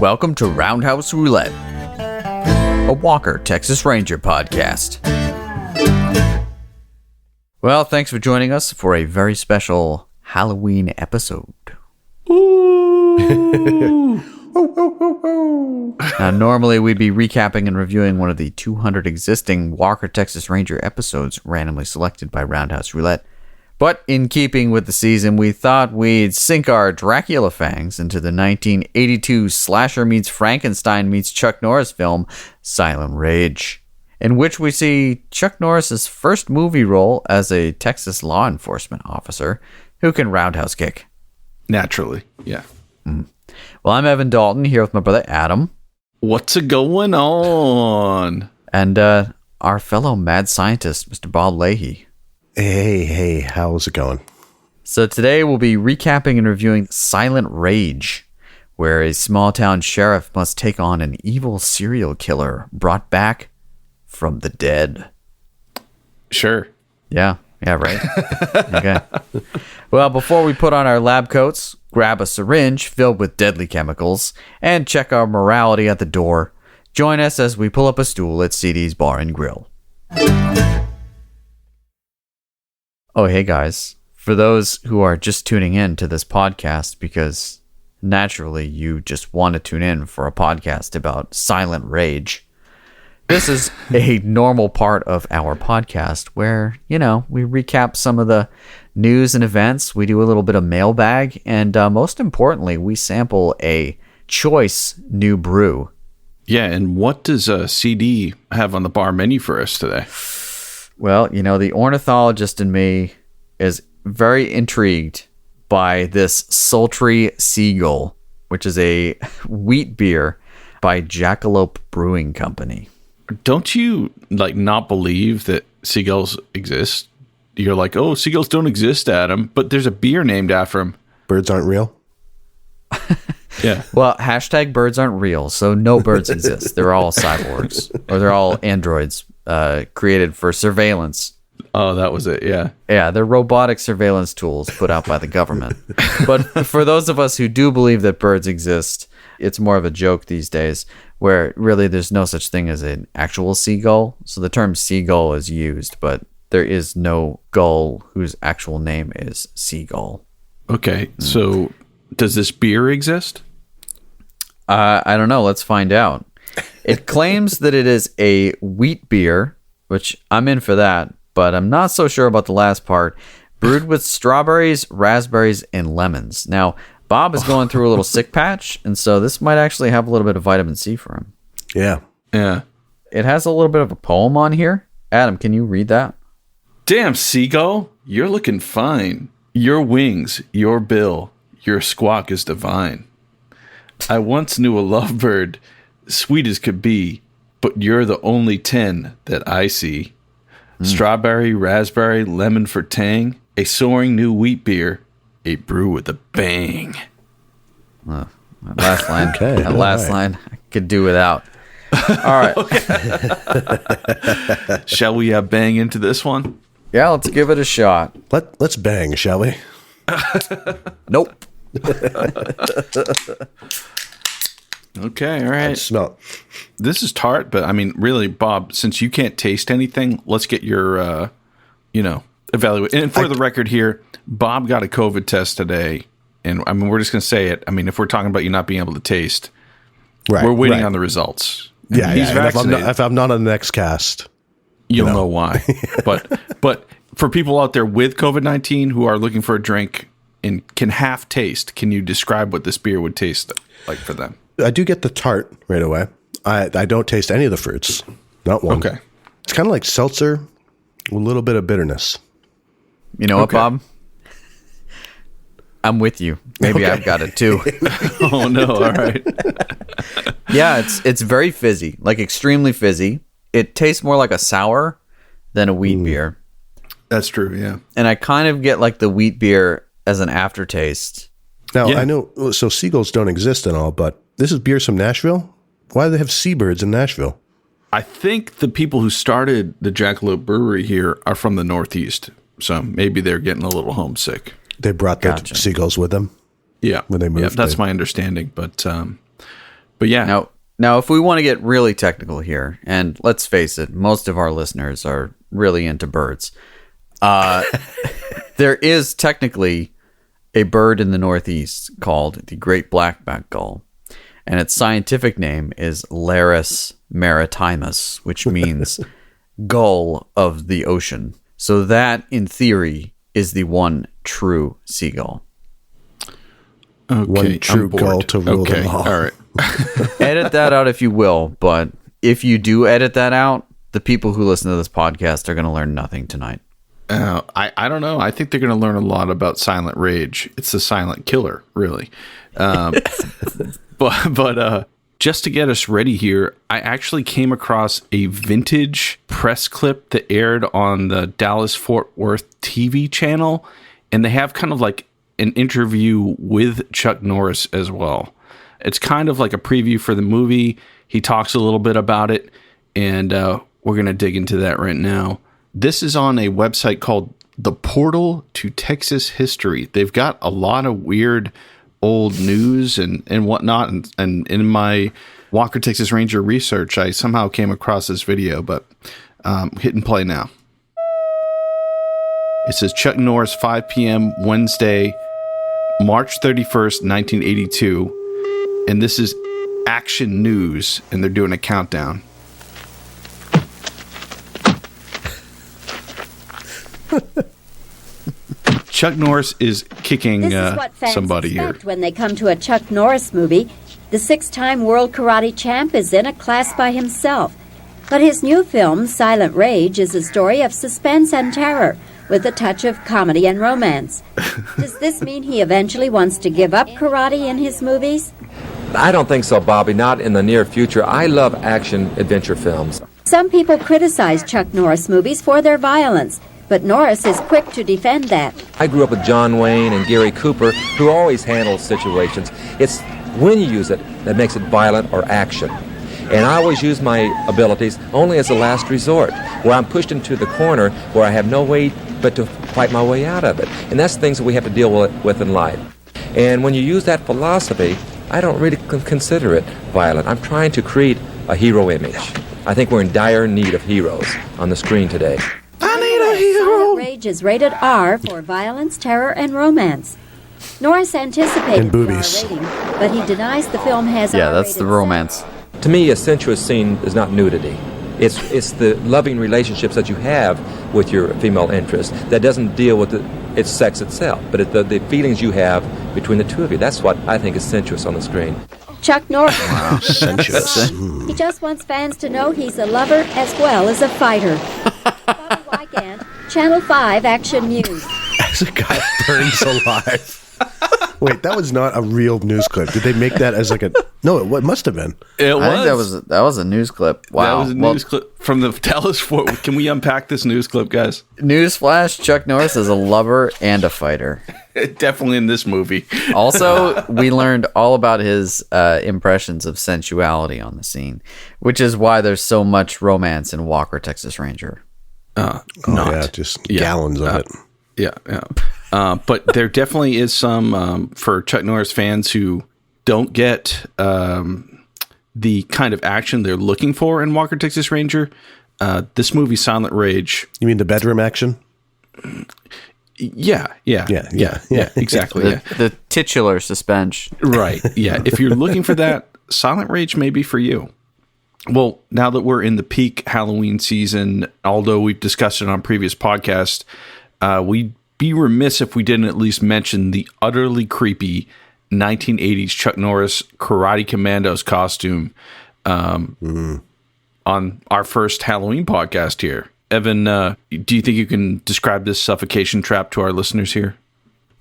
Welcome to Roundhouse Roulette, a Walker, Texas Ranger podcast. Well, thanks for joining us for a very special Halloween episode. Ooh. Now, normally we'd be recapping and reviewing one of the 200 existing Walker, Texas Ranger episodes randomly selected by Roundhouse Roulette. But in keeping with the season, we thought we'd sink our Dracula fangs into the 1982 slasher meets Frankenstein meets Chuck Norris film, Silent Rage, in which we see Chuck Norris's first movie role as a Texas law enforcement officer who can roundhouse kick. Naturally, yeah. Well, I'm Evan Dalton, here with my brother Adam. What's going on? And our fellow mad scientist, Mr. Bob Leahy. Hey, how's it going? So today we'll be recapping and reviewing Silent Rage, where a small town sheriff must take on an evil serial killer brought back from the dead. Sure. Yeah, right. Okay. Well, before we put on our lab coats, grab a syringe filled with deadly chemicals, and check our morality at the door, join us as we pull up a stool at CD's Bar and Grill. Oh, hey guys. For those who are just tuning in to this podcast because naturally you just want to tune in for a podcast about Silent Rage, this is a normal part of our podcast where, we recap some of the news and events, we do a little bit of mailbag, and most importantly, we sample a choice new brew. Yeah, and what does CD have on the bar menu for us today? Well, the ornithologist in me is very intrigued by this sultry seagull, which is a wheat beer by Jackalope Brewing Company. Don't you not believe that seagulls exist? You're like, oh, seagulls don't exist, Adam, but there's a beer named after them. Birds aren't real? Yeah. Well, hashtag birds aren't real, so no birds exist. They're all cyborgs, or they're all androids created for surveillance. Oh, that was it, yeah. Yeah, they're robotic surveillance tools put out by the government. But for those of us who do believe that birds exist, it's more of a joke these days, where really there's no such thing as an actual seagull. So the term seagull is used, but there is no gull whose actual name is seagull. Okay, so does this beer exist? I don't know. Let's find out. It claims that it is a wheat beer, which I'm in for that, but I'm not so sure about the last part. Brewed with strawberries, raspberries, and lemons. Now, Bob is going through a little sick patch, and so this might actually have a little bit of vitamin C for him. Yeah. It has a little bit of a poem on here. Adam, can you read that? Damn, seagull, you're looking fine. Your wings, your bill, your squawk is divine. I once knew a lovebird, sweet as could be, but you're the only 10 that I see. Strawberry, raspberry, lemon for tang, a soaring new wheat beer, a brew with a bang. That last line. Okay, that last line I could do without. All right. Shall we bang into this one? Yeah, let's give it a shot. Let's bang, shall we? Nope. Okay, all right. Smell. This is tart, but I mean, really, Bob, since you can't taste anything, let's get your, evaluate. And for the record here, Bob got a COVID test today, and I mean, we're just going to say it. I mean, if we're talking about you not being able to taste, we're waiting on the results. Yeah, he's vaccinated. If I'm not on the next cast, you'll know why. But for people out there with COVID-19 who are looking for a drink and can half taste, can you describe what this beer would taste like for them? I do get the tart right away. I don't taste any of the fruits. Not one. Okay. It's kind of like seltzer with a little bit of bitterness. You know what, Bob? I'm with you. Maybe I've got it too. Oh, no. All right. Yeah, it's very fizzy, like extremely fizzy. It tastes more like a sour than a wheat beer. That's true, yeah. And I kind of get like the wheat beer as an aftertaste. Now, I know, so seagulls don't exist and all, but this is beer from Nashville? Why do they have seabirds in Nashville? I think the people who started the Jackalope Brewery here are from the Northeast, so maybe they're getting a little homesick. They brought the seagulls with them? Yeah. When they moved? Yeah, that's my understanding, but But yeah. Now, if we want to get really technical here, and let's face it, most of our listeners are really into birds. There is technically a bird in the Northeast called the great black-backed gull, and its scientific name is Larus maritimus, which means gull of the ocean. So that, in theory, is the one true seagull. Okay, one true gull to rule them all. All right. Edit that out if you will, but if you do edit that out, the people who listen to this podcast are going to learn nothing tonight. I don't know. I think they're going to learn a lot about silent rage. It's the silent killer, really. But just to get us ready here, I actually came across a vintage press clip that aired on the Dallas-Fort Worth TV channel, and they have kind of like an interview with Chuck Norris as well. It's kind of like a preview for the movie. He talks a little bit about it, and we're going to dig into that right now. This is on a website called The Portal to Texas History. They've got a lot of weird old news and whatnot. And in my Walker, Texas Ranger research, I somehow came across this video, but hit and play now. It says Chuck Norris, 5 p.m. Wednesday, March 31st, 1982. And this is Action News, and they're doing a countdown. Chuck Norris is kicking This is what fans somebody here. expect when they come to a Chuck Norris movie. The 6-time world karate champ is in a class by himself. But his new film, Silent Rage, is a story of suspense and terror, with a touch of comedy and romance. Does this mean he eventually wants to give up karate in his movies? I don't think so, Bobby. Not in the near future. I love action-adventure films. Some people criticize Chuck Norris movies for their violence, but Norris is quick to defend that. I grew up with John Wayne and Gary Cooper, who always handled situations. It's when you use it that makes it violent or action. And I always use my abilities only as a last resort, where I'm pushed into the corner where I have no way but to fight my way out of it. And that's things that we have to deal with in life. And when you use that philosophy, I don't really consider it violent. I'm trying to create a hero image. I think we're in dire need of heroes on the screen today. I need a hero. Silent Rage is rated R for violence, terror, and romance. Norris anticipated And boobies. the R rating, but he denies the film has Yeah, R-rated that's the romance. To me, a sensuous scene is not nudity. It's the loving relationships that you have with your female interest that doesn't deal with its sex itself, but the feelings you have between the two of you. That's what I think is sensuous on the screen. Chuck Norris. Sensuous. He just wants fans to know he's a lover as well as a fighter. Bobby Wygant, Channel 5 Action News. As a guy burns alive. Wait, that was not a real news clip. Did they make that as like a... No, it must have been. It was. I think that was a news clip. Wow. That was a news clip from the Dallas-Fort Worth. Can we unpack this news clip, guys? Newsflash, Chuck Norris is a lover and a fighter. Definitely in this movie. Also, we learned all about his impressions of sensuality on the scene, which is why there's so much romance in Walker, Texas Ranger. Yeah, just gallons of it. Yeah. But there definitely is some, for Chuck Norris fans who don't get the kind of action they're looking for in Walker, Texas Ranger. This movie, Silent Rage. You mean the bedroom action? Yeah, exactly. The titular suspension. Right. Yeah. If you're looking for that, Silent Rage may be for you. Well, now that we're in the peak Halloween season, although we've discussed it on previous podcasts, we'd be remiss if we didn't at least mention the utterly creepy 1980s Chuck Norris Karate Commandos costume on our first Halloween podcast here. Evan, do you think you can describe this suffocation trap to our listeners here?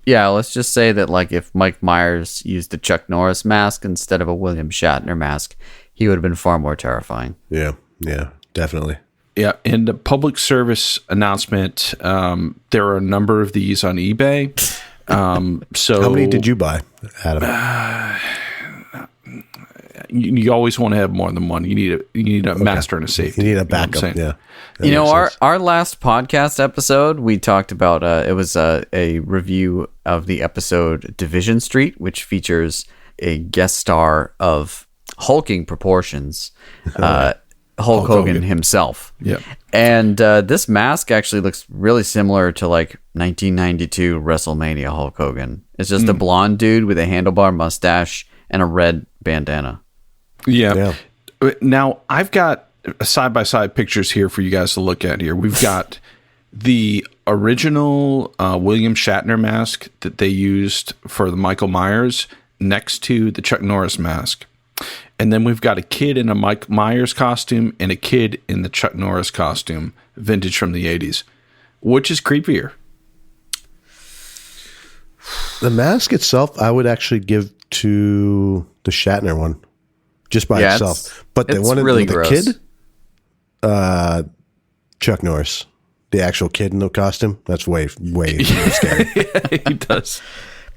Yeah, let's just say that like if Mike Myers used a Chuck Norris mask instead of a William Shatner mask, he would have been far more terrifying. Yeah, definitely. Yeah, and a public service announcement, there are a number of these on eBay. So how many did you buy, Adam? You always want to have more than one. You need a master and a safety. You need a backup. Yeah. You know, our last podcast episode, we talked about it was a review of the episode Division Street, which features a guest star of hulking proportions. Hulk Hogan himself. Yep. And this mask actually looks really similar to like 1992 WrestleMania Hulk Hogan. It's just a blonde dude with a handlebar mustache and a red bandana. Yeah. Now, I've got side-by-side pictures here for you guys to look at here. We've got the original William Shatner mask that they used for the Michael Myers next to the Chuck Norris mask. And then we've got a kid in a Mike Myers costume and a kid in the Chuck Norris costume, vintage from the 80s. Which is creepier? The mask itself, I would actually give to the Shatner one, just by itself. But the one really with the kid, Chuck Norris, the actual kid in the costume, that's way more scary. Yeah, he does.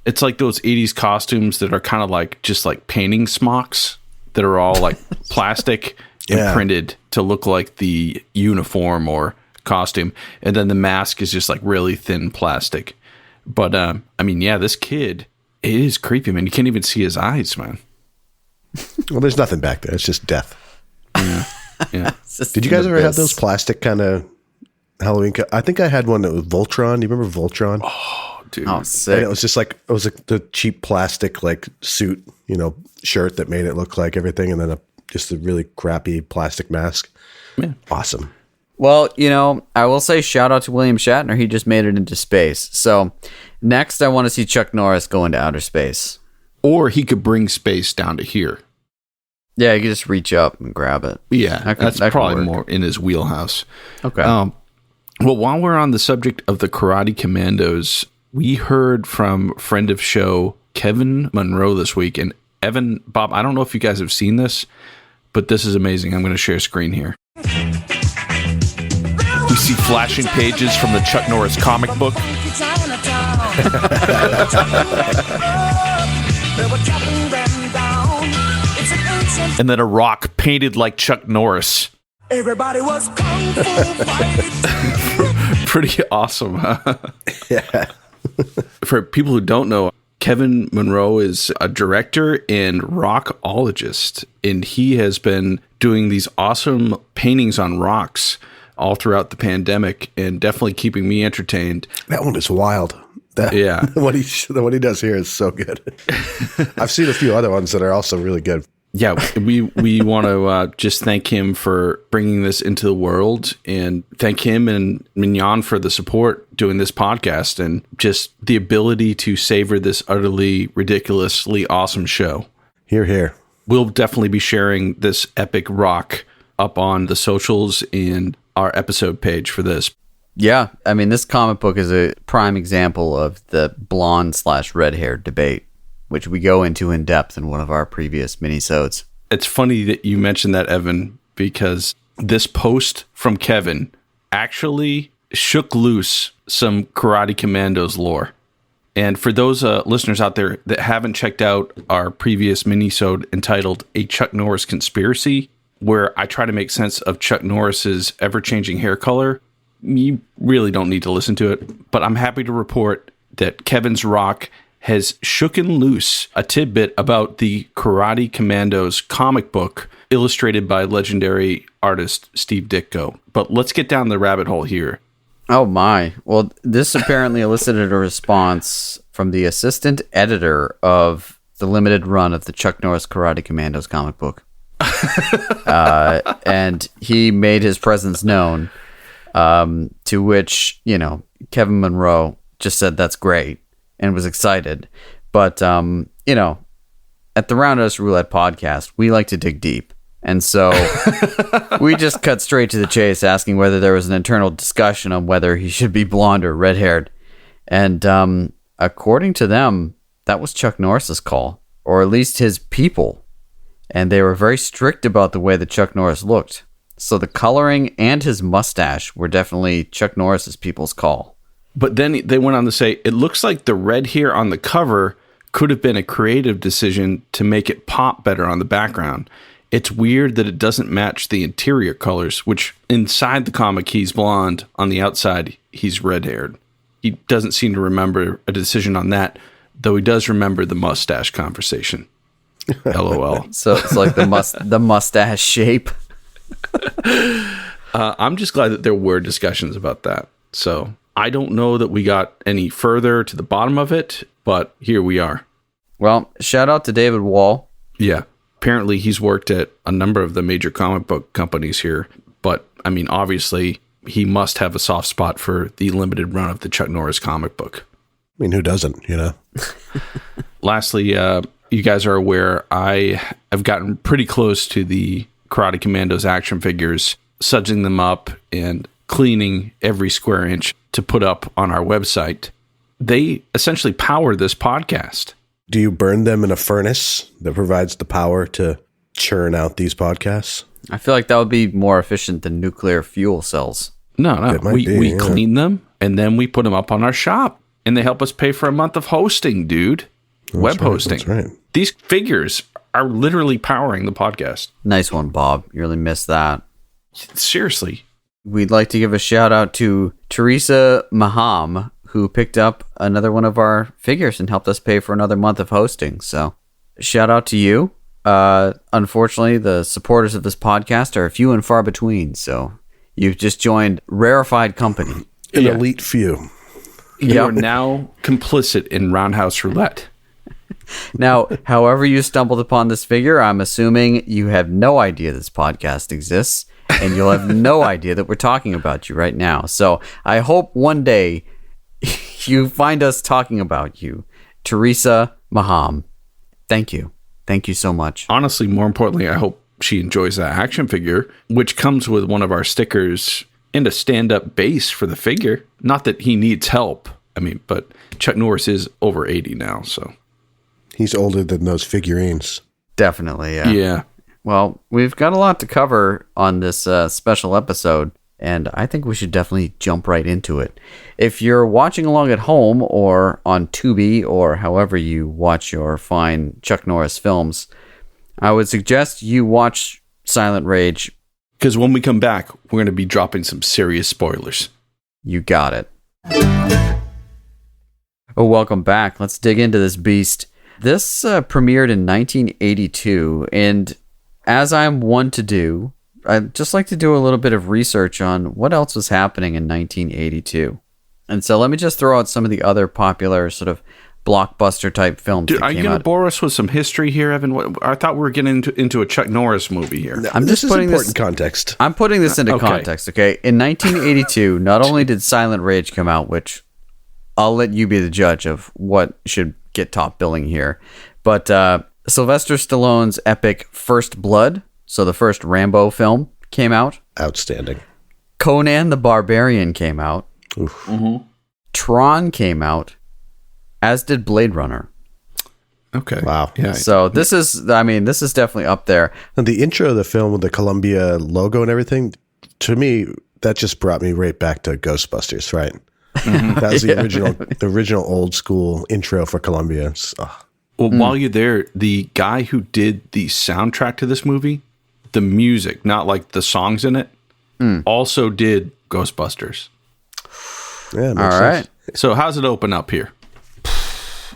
It's like those 80s costumes that are kind of like just like painting smocks that are all like plastic and printed to look like the uniform or costume. And then the mask is just like really thin plastic. But, I mean, yeah, this kid, it is creepy, man. You can't even see his eyes, man. Well, there's nothing back there. It's just death. Yeah. Did you guys ever have those plastic kind of Halloween? I think I had one that was Voltron. Do you remember Voltron? Oh, dude. Oh, sick. And it was just like, it was like the cheap plastic like suit, shirt that made it look like everything. And then just a really crappy plastic mask. Yeah. Awesome. Well, I will say shout out to William Shatner. He just made it into space. So next I want to see Chuck Norris go into outer space. Or he could bring space down to here. Yeah, you can just reach up and grab it. Yeah, that's probably more in his wheelhouse. Okay. Well, while we're on the subject of the Karate Commandos, we heard from friend of show Kevin Monroe this week. And Evan, Bob, I don't know if you guys have seen this, but this is amazing. I'm going to share screen here. We see flashing pages from the Chuck Norris comic book. And then a rock painted like Chuck Norris. Everybody was kung fu fighting. Pretty awesome, huh? Yeah. For people who don't know, Kevin Monroe is a director and rockologist, and he has been doing these awesome paintings on rocks all throughout the pandemic and definitely keeping me entertained. That one is wild. Yeah. What he does here is so good. I've seen a few other ones that are also really good. Yeah, we want to just thank him for bringing this into the world, and thank him and Mignon for the support doing this podcast and just the ability to savor this utterly ridiculously awesome show. Hear, hear. We'll definitely be sharing this epic rock up on the socials and our episode page for this. Yeah, I mean, this comic book is a prime example of the blonde/red hair debate, which we go into in depth in one of our previous minisodes. It's funny that you mentioned that, Evan, because this post from Kevin actually shook loose some Karate Commandos lore. And for those listeners out there that haven't checked out our previous minisode entitled A Chuck Norris Conspiracy, where I try to make sense of Chuck Norris's ever-changing hair color, you really don't need to listen to it. But I'm happy to report that Kevin's rock has shooken loose a tidbit about the Karate Commandos comic book illustrated by legendary artist Steve Ditko. But let's get down the rabbit hole here. Oh my. Well, this apparently elicited a response from the assistant editor of the limited run of the Chuck Norris Karate Commandos comic book. And he made his presence known, to which, Kevin Monroe just said, that's great, and was excited. But, at the Roundhouse Roulette podcast, we like to dig deep. And so we just cut straight to the chase, asking whether there was an internal discussion on whether he should be blonde or red-haired. And according to them, that was Chuck Norris's call, or at least his people. And they were very strict about the way that Chuck Norris looked. So the coloring and his mustache were definitely Chuck Norris's people's call. But then they went on to say, it looks like the red hair on the cover could have been a creative decision to make it pop better on the background. It's weird that it doesn't match the interior colors, which inside the comic, he's blonde. On the outside, he's red-haired. He doesn't seem to remember a decision on that, though he does remember the mustache conversation. LOL. So it's like the mustache shape. I'm just glad that there were discussions about that. So I don't know that we got any further to the bottom of it, but here we are. Well, shout out to David Wall. Yeah. Apparently he's worked at a number of the major comic book companies here. But, I mean, obviously, he must have a soft spot for the limited run of the Chuck Norris comic book. I mean, who doesn't, you know? Lastly, you guys are aware I have gotten pretty close to the Karate Commandos action figures, sudsing them up and cleaning every square inch to put up on our website. They essentially power this podcast. Do you burn them in a furnace that provides the power to churn out these podcasts? I feel like that would be more efficient than nuclear fuel cells. No. It might We be, clean them, and then we put them up on our shop. And they help us pay for a month of hosting, dude. Web hosting. That's right. These figures are literally powering the podcast. Nice one, Bob. You really missed that. Seriously. We'd like to give a shout out to Teresa Maham, who picked up another one of our figures and helped us pay for another month of hosting. So shout out to you. Unfortunately, the supporters of this podcast are few and far between. So you've just joined rarefied company. An elite few. You are now complicit in Roundhouse Roulette. Now, however you stumbled upon this figure, I'm assuming you have no idea this podcast exists, and you'll have no idea that we're talking about you right now. So I hope one day you find us talking about you. Teresa Maham. Thank you. Thank you so much. Honestly, more importantly, I hope she enjoys that action figure, which comes with one of our stickers and a stand-up base for the figure. Not that he needs help. I mean, but Chuck Norris is over 80 now, so. He's older than those figurines. Definitely, yeah. Yeah. Well, we've got a lot to cover on this special episode, and I think we should definitely jump right into it. If you're watching along at home or on Tubi or however you watch your fine Chuck Norris films, I would suggest you watch Silent Rage. Because when we come back, we're going to be dropping some serious spoilers. You got it. Oh, welcome back. Let's dig into this beast. This premiered in 1982, and as I'm one to do, I'd just like to do a little bit of research on what else was happening in 1982. And so let me just throw out some of the other popular sort of blockbuster type films. Dude, are you going to bore us with some history here, Evan? I thought we were getting into a Chuck Norris movie here. This is important context. I'm putting this into Okay. context, okay? In 1982, not only did Silent Rage come out, which I'll let you be the judge of what should get top billing here, but Sylvester Stallone's epic First Blood, so the first Rambo film, came out. Outstanding. Conan the Barbarian came out. Mm-hmm. Tron came out, as did Blade Runner. Okay. Wow. Yeah. So this is definitely up there. And the intro of the film with the Columbia logo and everything, to me, that just brought me right back to Ghostbusters, right? Mm-hmm. That was the original old school intro for Columbia. Well, while you're there, the guy who did the soundtrack to this movie, the music, not like the songs in it, also did Ghostbusters. Yeah, All right. So how's it open up here?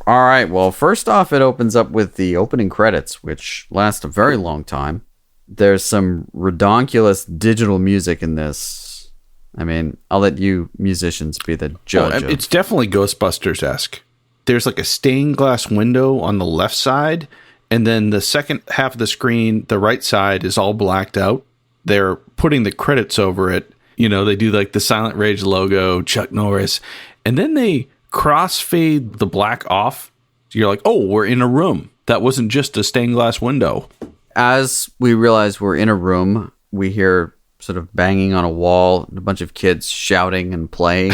All right. Well, first off, it opens up with the opening credits, which last a very long time. There's some redonkulous digital music in this. I mean, I'll let you musicians be the judge. It's definitely Ghostbusters-esque. There's like a stained glass window on the left side, and then the second half of the screen, the right side, is all blacked out. They're putting the credits over it. You know, they do like the Silent Rage logo, Chuck Norris, and then they crossfade the black off. So you're like, oh, we're in a room. That wasn't just a stained glass window. As we realize we're in a room, we hear sort of banging on a wall, and a bunch of kids shouting and playing.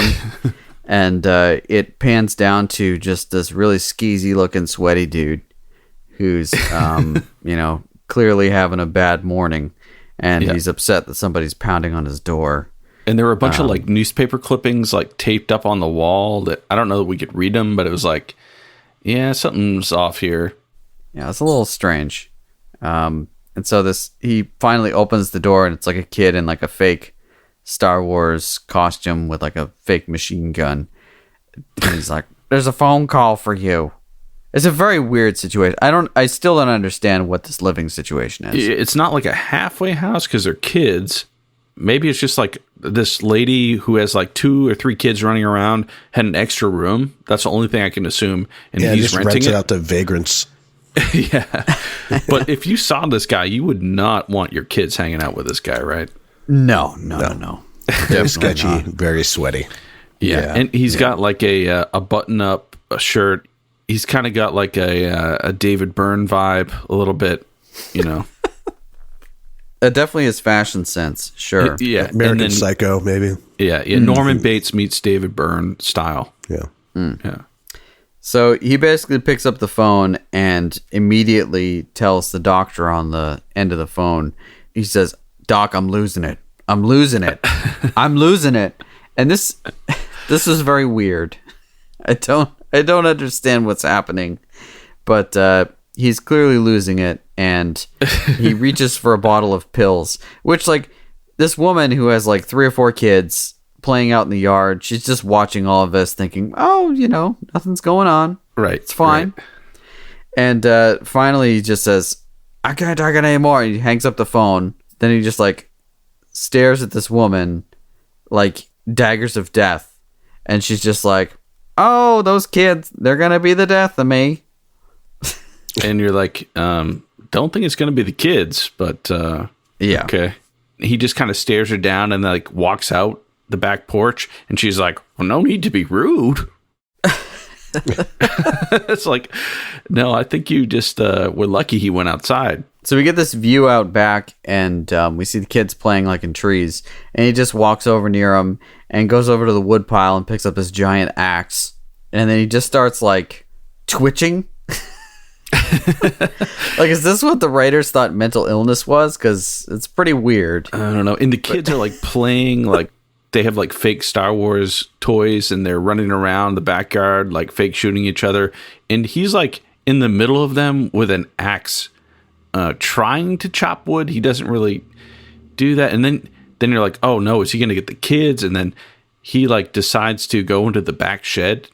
And it pans down to just this really skeezy looking sweaty dude who's, clearly having a bad morning. And he's upset that somebody's pounding on his door. And there were a bunch of like newspaper clippings like taped up on the wall that I don't know that we could read them, but it was like, yeah, something's off here. Yeah, it's a little strange. And so he finally opens the door, and it's like a kid in like a fake Star Wars costume with like a fake machine gun. And he's like, "There's a phone call for you." It's a very weird situation. I still don't understand what this living situation is. It's not like a halfway house because they're kids. Maybe it's just like this lady who has like 2 or 3 kids running around had an extra room. That's the only thing I can assume. And he's just renting rents it out to vagrants. Yeah. But if you saw this guy, you would not want your kids hanging out with this guy, right? No. Very sketchy, very sweaty. Yeah. And he's got like a button-up shirt. He's kind of got like a David Byrne vibe a little bit, you know. Definitely his fashion sense, sure. Yeah. American Psycho, maybe. Yeah. Norman Bates meets David Byrne style. Yeah. Yeah. So he basically picks up the phone and immediately tells the doctor on the end of the phone, he says, "Doc, I'm losing it. I'm losing it. I'm losing it." And this is very weird. I don't understand what's happening, but he's clearly losing it, and he reaches for a bottle of pills, which, like, this woman who has like 3 or 4 kids playing out in the yard, she's just watching all of this thinking, oh, nothing's going on. Right. It's fine. Right. And finally he just says, "I can't talk it anymore." And he hangs up the phone. Then he just like stares at this woman like daggers of death. And she's just like, "Oh, those kids, they're going to be the death of me." And you're like, don't think it's going to be the kids, but yeah. Okay. He just kind of stares her down and like walks out the back porch, and she's like, "Well, no need to be rude." It's like, no, I think you just were lucky he went outside. So we get this view out back, and we see the kids playing like in trees, and he just walks over near them and goes over to the wood pile and picks up this giant axe, and then he just starts like twitching. Like, is this what the writers thought mental illness was? Because it's pretty weird. I don't know. And the kids are like playing, like they have like fake Star Wars toys, and they're running around the backyard, like fake shooting each other. And he's like in the middle of them with an axe, trying to chop wood. He doesn't really do that. And then you're like, oh no, is he going to get the kids? And then he like decides to go into the back shed,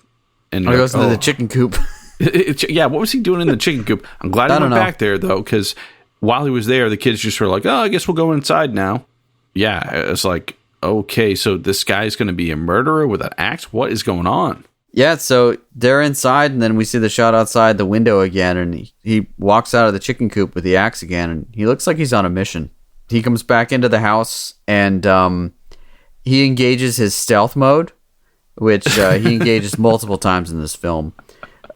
and He goes into the chicken coop. Yeah, what was he doing in the chicken coop? I'm glad he went back there, though, because while he was there, the kids just were like, oh, I guess we'll go inside now. Yeah, it's like, okay, so this guy's going to be a murderer with an axe? What is going on? Yeah, so they're inside, and then we see the shot outside the window again, and he walks out of the chicken coop with the axe again, and he looks like he's on a mission. He comes back into the house, and he engages his stealth mode, which he engages multiple times in this film.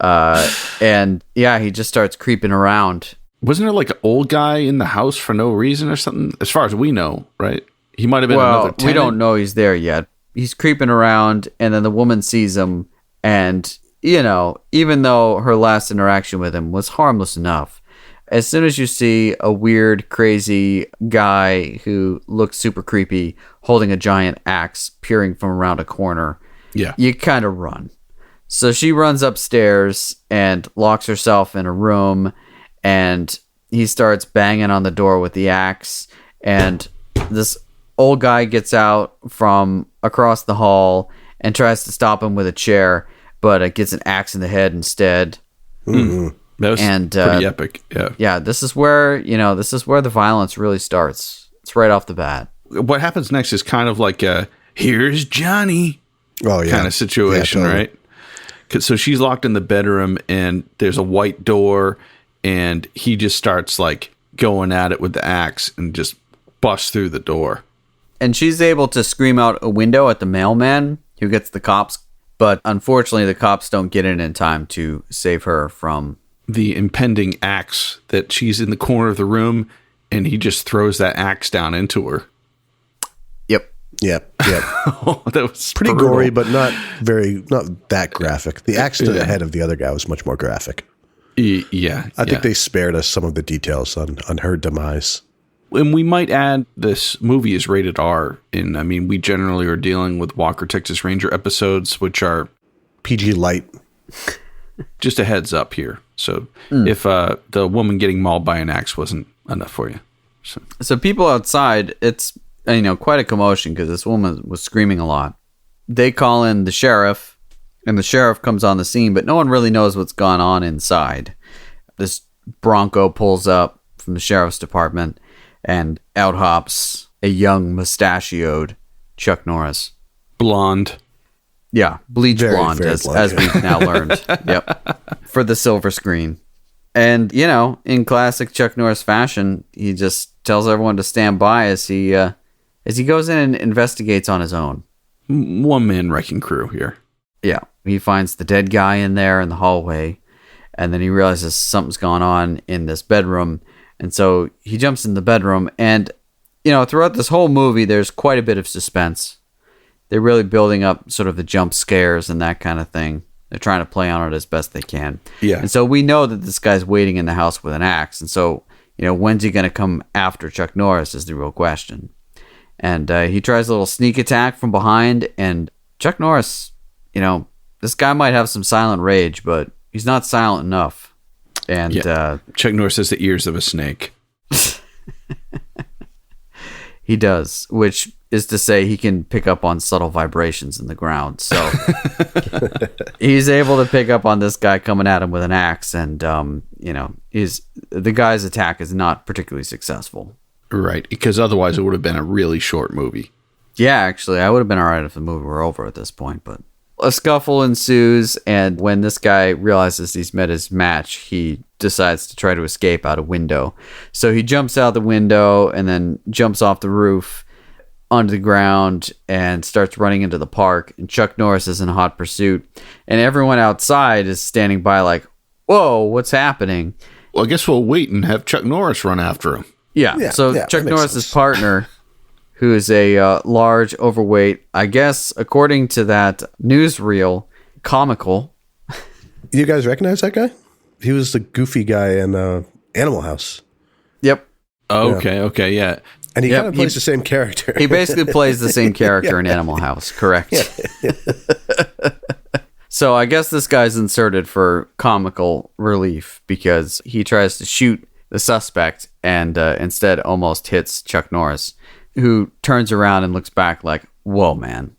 And yeah, he just starts creeping around. Wasn't there like an old guy in the house for no reason or something? As far as we know, right? He might have been another tenant. We don't know he's there yet. He's creeping around, and then the woman sees him, and, even though her last interaction with him was harmless enough, as soon as you see a weird, crazy guy who looks super creepy holding a giant axe peering from around a corner, you kind of run. So she runs upstairs and locks herself in a room, and he starts banging on the door with the axe, and this old guy gets out from across the hall and tries to stop him with a chair, but it gets an axe in the head instead. Mm-hmm. That was pretty epic. Yeah. This is where the violence really starts. It's right off the bat. What happens next is kind of like a "here's Johnny" kind of situation, totally. Right? So she's locked in the bedroom, and there's a white door, and he just starts like going at it with the axe and just busts through the door. And she's able to scream out a window at the mailman who gets the cops, but unfortunately the cops don't get in time to save her from the impending axe that she's in the corner of the room, and he just throws that axe down into her. Yep. That was pretty brutal. gory, but not that graphic. The axe to the head of the other guy was much more graphic. Yeah. I think they spared us some of the details on her demise. And we might add, this movie is rated R. And I mean, we generally are dealing with Walker, Texas Ranger episodes, which are PG light. Just a heads up here. So if the woman getting mauled by an axe wasn't enough for you. So people outside, it's quite a commotion because this woman was screaming a lot. They call in the sheriff, And the sheriff comes on the scene, but no one really knows what's gone on inside. This Bronco pulls up from the sheriff's department, and out hops a young mustachioed Chuck Norris. Blonde. Yeah, bleach Very, blonde, very as blonde, we've now learned. Yep, for the silver screen. And, you know, in classic Chuck Norris fashion, he just tells everyone to stand by as he goes in and investigates on his own. One-man wrecking crew here. Yeah, he finds the dead guy in there in the hallway, and then he realizes something's gone on in this bedroom, and so he jumps in the bedroom, and, you know, throughout this whole movie, there's quite a bit of suspense. They're really building up sort of the jump scares and that kind of thing. They're trying to play on it as best they can. Yeah. And so we know that this guy's waiting in the house with an axe. And so, you know, when's he going to come after Chuck Norris is the real question. And he tries a little sneak attack from behind. And Chuck Norris, you know, this guy might have some silent rage, but he's not silent enough. And Chuck Norris has the ears of a snake. He does, which is to say he can pick up on subtle vibrations in the ground. So he's able to pick up on this guy coming at him with an axe, and you know, the guy's attack is not particularly successful. Right, because otherwise it would have been a really short movie. Yeah, actually, I would have been all right if the movie were over at this point, but a scuffle ensues, and when this guy realizes he's met his match, he decides to try to escape out a window. So he jumps out the window and then jumps off the roof onto the ground and starts running into the park, and Chuck Norris is in hot pursuit, and everyone outside is standing by like, whoa, what's happening? Well, I guess we'll wait and have Chuck Norris run after him. Yeah, so Chuck Norris's partner, who is a large, overweight, I guess, according to that newsreel, comical. You guys recognize that guy? He was the goofy guy in Animal House. Yep. Okay, yeah. And he kind of plays the same character. He basically plays the same character in Animal House, correct? So I guess this guy's inserted for comical relief because he tries to shoot the suspect and instead almost hits Chuck Norris, who turns around and looks back like, whoa, man,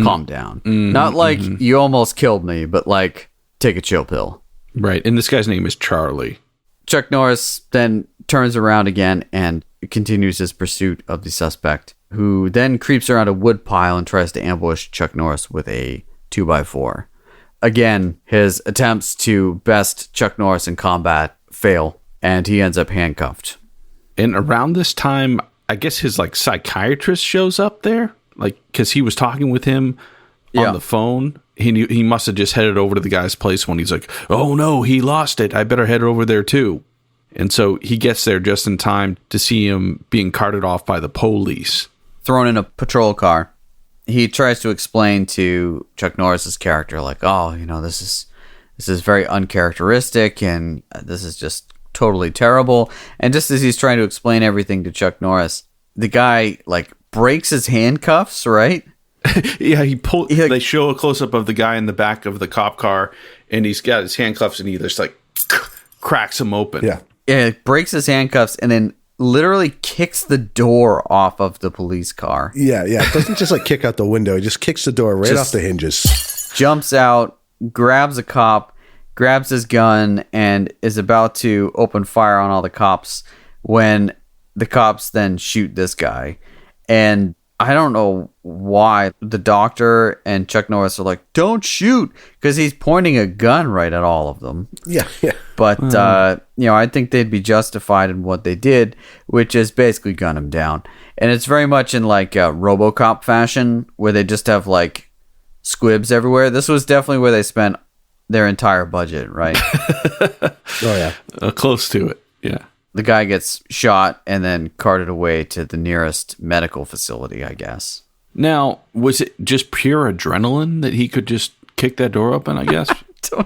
calm down. Not like you almost killed me, but like, take a chill pill. Right, and this guy's name is Charlie. Chuck Norris then turns around again and continues his pursuit of the suspect, who then creeps around a wood pile and tries to ambush Chuck Norris with a 2x4. Again, his attempts to best Chuck Norris in combat fail, and he ends up handcuffed. And around this time, I guess his like psychiatrist shows up there, like because he was talking with him on the phone. He must have just headed over to the guy's place when he's like, oh no, he lost it. I better head over there too. And so he gets there just in time to see him being carted off by the police. Thrown in a patrol car. He tries to explain to Chuck Norris's character, like, oh, you know, this is very uncharacteristic, and this is just totally terrible. And just as he's trying to explain everything to Chuck Norris, the guy like breaks his handcuffs, right? Yeah, they show a close up of the guy in the back of the cop car, and he's got his handcuffs, and he just like cracks them open. Yeah, it breaks his handcuffs, and then literally kicks the door off of the police car. Yeah. It doesn't just like kick out the window; it just kicks the door right off the hinges. Jumps out, grabs a cop, grabs his gun, and is about to open fire on all the cops when the cops then shoot this guy. And I don't know why the doctor and Chuck Norris are like, don't shoot, because he's pointing a gun right at all of them. Yeah. But, you know, I think they'd be justified in what they did, which is basically gun him down. And it's very much in like RoboCop fashion, where they just have like squibs everywhere. This was definitely where they spent their entire budget, right? Oh, yeah. Close to it, yeah. The guy gets shot and then carted away to the nearest medical facility, I guess. Now, was it just pure adrenaline that he could just kick that door open, I guess?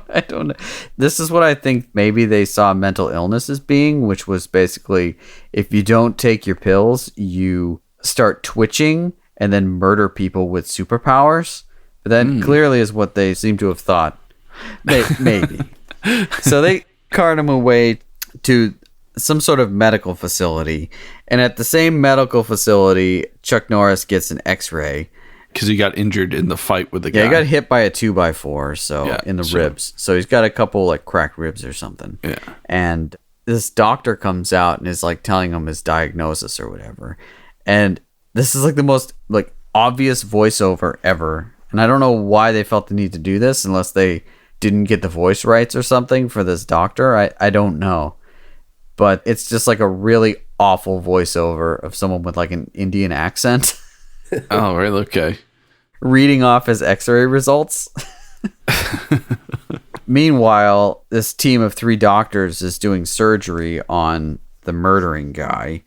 I don't know. This is what I think maybe they saw mental illness as being, which was basically if you don't take your pills, you start twitching and then murder people with superpowers. But that clearly is what they seem to have thought. Maybe. So they cart him away to some sort of medical facility, and at the same medical facility Chuck Norris gets an x-ray, because he got injured in the fight with the guy. Yeah, he got hit by a 2x4, so in the ribs. So he's got a couple like cracked ribs or something. Yeah. And this doctor comes out and is like telling him his diagnosis or whatever. And this is like the most like obvious voiceover ever. And I don't know why they felt the need to do this unless they didn't get the voice rights or something for this doctor. I don't know. But it's just like a really awful voiceover of someone with like an Indian accent. Oh, right. Okay. Reading off his x-ray results. Meanwhile, this team of 3 doctors is doing surgery on the murdering guy.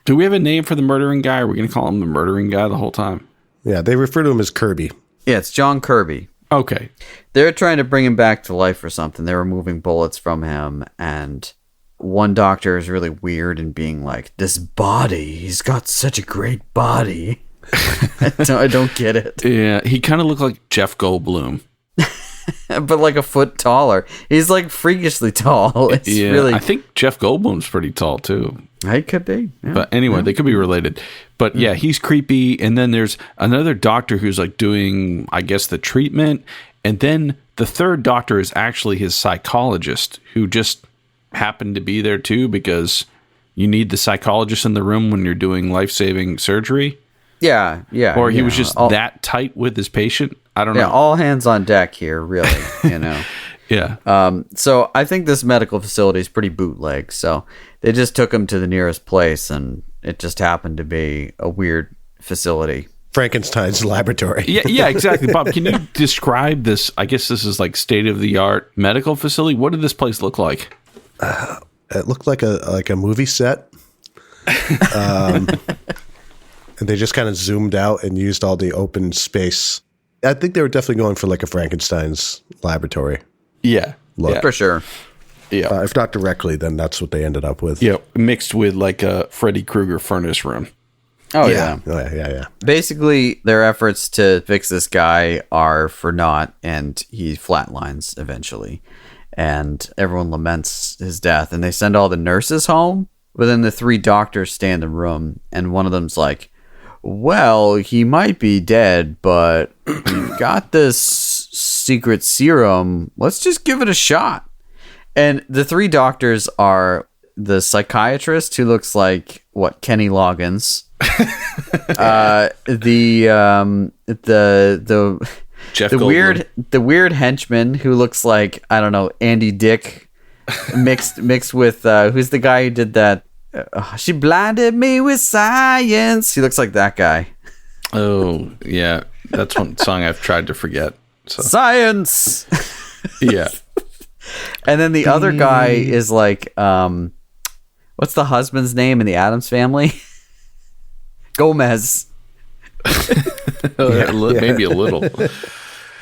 Do we have a name for the murdering guy? Are we going to call him the murdering guy the whole time? Yeah, they refer to him as Kirby. Yeah, it's John Kirby. Okay. They're trying to bring him back to life or something. They're removing bullets from him, and one doctor is really weird and being like, this body, he's got such a great body. I don't get it. Yeah, he kind of looked like Jeff Goldblum. But like a foot taller. He's like freakishly tall. It's really... I think Jeff Goldblum's pretty tall too. He could be. Yeah. But anyway, they could be related. But yeah, he's creepy. And then there's another doctor who's like doing, I guess, the treatment. And then the third doctor is actually his psychologist who just happened to be there too because you need the psychologist in the room when you're doing life-saving surgery. Yeah. Or he was just that tight with his patient. I don't know. Yeah, all hands on deck here, really, Yeah. So I think this medical facility is pretty bootleg. So they just took him to the nearest place, and it just happened to be a weird facility. Frankenstein's laboratory. Yeah, exactly. Bob, can you describe this? I guess this is like state-of-the-art medical facility. What did this place look like? It looked like a movie set. And they just kind of zoomed out and used all the open space. I think they were definitely going for like a Frankenstein's laboratory. Yeah. Look. Yeah. For sure. Yeah. If not directly, then that's what they ended up with. Yeah, mixed with like a Freddy Krueger furnace room. Oh, yeah. Yeah. Basically, their efforts to fix this guy are for naught, and he flatlines eventually. And everyone laments his death, and they send all the nurses home. But then the 3 doctors stay in the room, and one of them's like, well, he might be dead, but we've got this secret serum. Let's just give it a shot. And the 3 doctors are the psychiatrist who looks like Kenny Loggins, Jeff the Goldblum. weird henchman who looks like, I don't know, Andy Dick mixed with who's the guy who did that? She blinded me with science. He looks like that guy. Oh, yeah. That's one song I've tried to forget. So. Science. Yeah. And then the other guy is like, what's the husband's name in the Addams Family? Gomez. Maybe a little.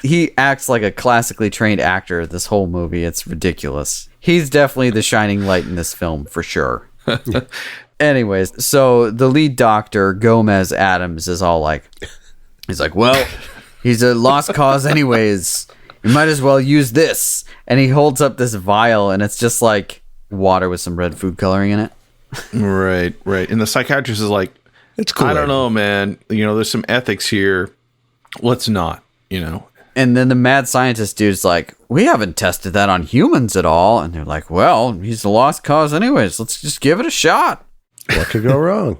He acts like a classically trained actor this whole movie. It's ridiculous. He's definitely the shining light in this film for sure. Anyways, so the lead doctor, Gomez Adams, is all like, he's like, well, he's a lost cause anyways. You might as well use this. And he holds up this vial, and it's just like water with some red food coloring in it. Right. And the psychiatrist is like, it's cool. I don't know, man. There's some ethics here. Let's not, And then the mad scientist dude's like, we haven't tested that on humans at all. And they're like, well, he's a lost cause anyways. Let's just give it a shot. What could go wrong?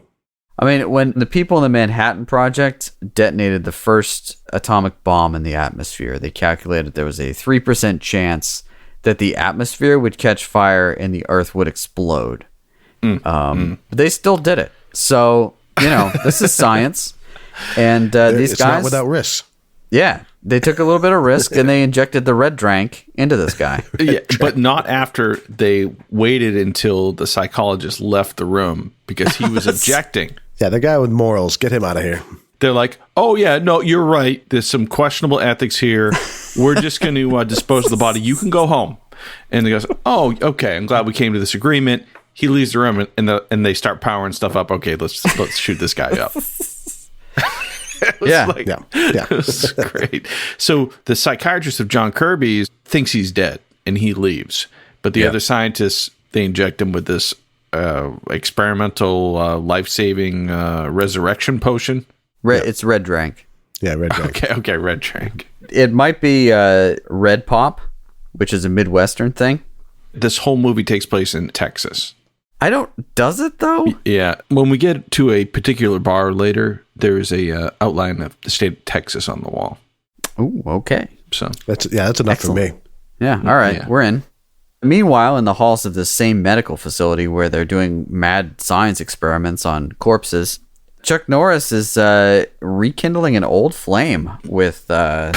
I mean, when the people in the Manhattan Project detonated the first atomic bomb in the atmosphere, they calculated there was a 3% chance that the atmosphere would catch fire and the Earth would explode. But they still did it. So, this is science. And these it's guys... not without risk. Yeah, they took a little bit of risk and they injected the red drank into this guy. Yeah, but not after they waited until the psychologist left the room because he was objecting. Yeah, the guy with morals, get him out of here. They're like, oh, yeah, no, you're right. There's some questionable ethics here. We're just going to dispose of the body. You can go home. And he goes, oh, okay, I'm glad we came to this agreement. He leaves the room and they start powering stuff up. Okay, let's shoot this guy up. Yeah. It was great. So the psychiatrist of John Kirby thinks he's dead and he leaves. But the other scientists, they inject him with this experimental life-saving resurrection potion. It's red drank. Yeah, red drink. Okay, red drink. It might be Red Pop, which is a Midwestern thing. This whole movie takes place in Texas. Does it though? Yeah. When we get to a particular bar later, there is a outline of the state of Texas on the wall. Oh, okay. So That's enough Excellent. for me. Yeah, all right, Yeah. we're in. Meanwhile, in the halls of the same medical facility where they're doing mad science experiments on corpses, Chuck Norris is rekindling an old flame with a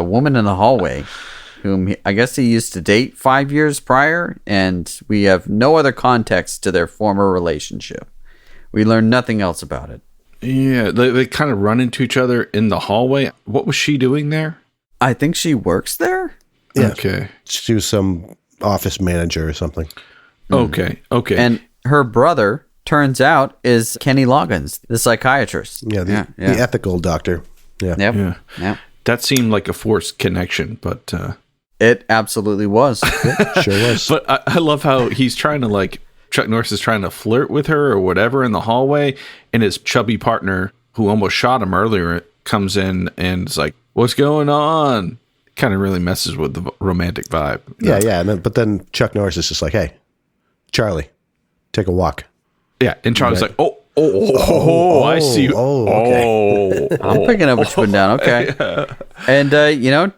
woman in the hallway, whom I guess he used to date 5 years prior, and we have no other context to their former relationship. We learn nothing else about it. yeah, they kind of run into each other in the hallway. What was she doing there? I think she works there. Yeah. Okay. She was some office manager or something. Okay. And her brother, turns out, is Kenny Loggins, the psychiatrist. Yeah, the ethical doctor. Yeah. Yep. Yeah. Yep. That seemed like a forced connection, but It absolutely was. Sure was. but I love how he's trying to like Chuck Norris is trying to flirt with her or whatever in the hallway, and his chubby partner who almost shot him earlier comes in and is like, "What's going on?" Kind of really messes with the romantic vibe. Yeah. But then Chuck Norris is just like, "Hey, Charlie, take a walk." Yeah, and Charlie's like, "Oh, I see." okay. I'm picking up what you put down. Okay. And,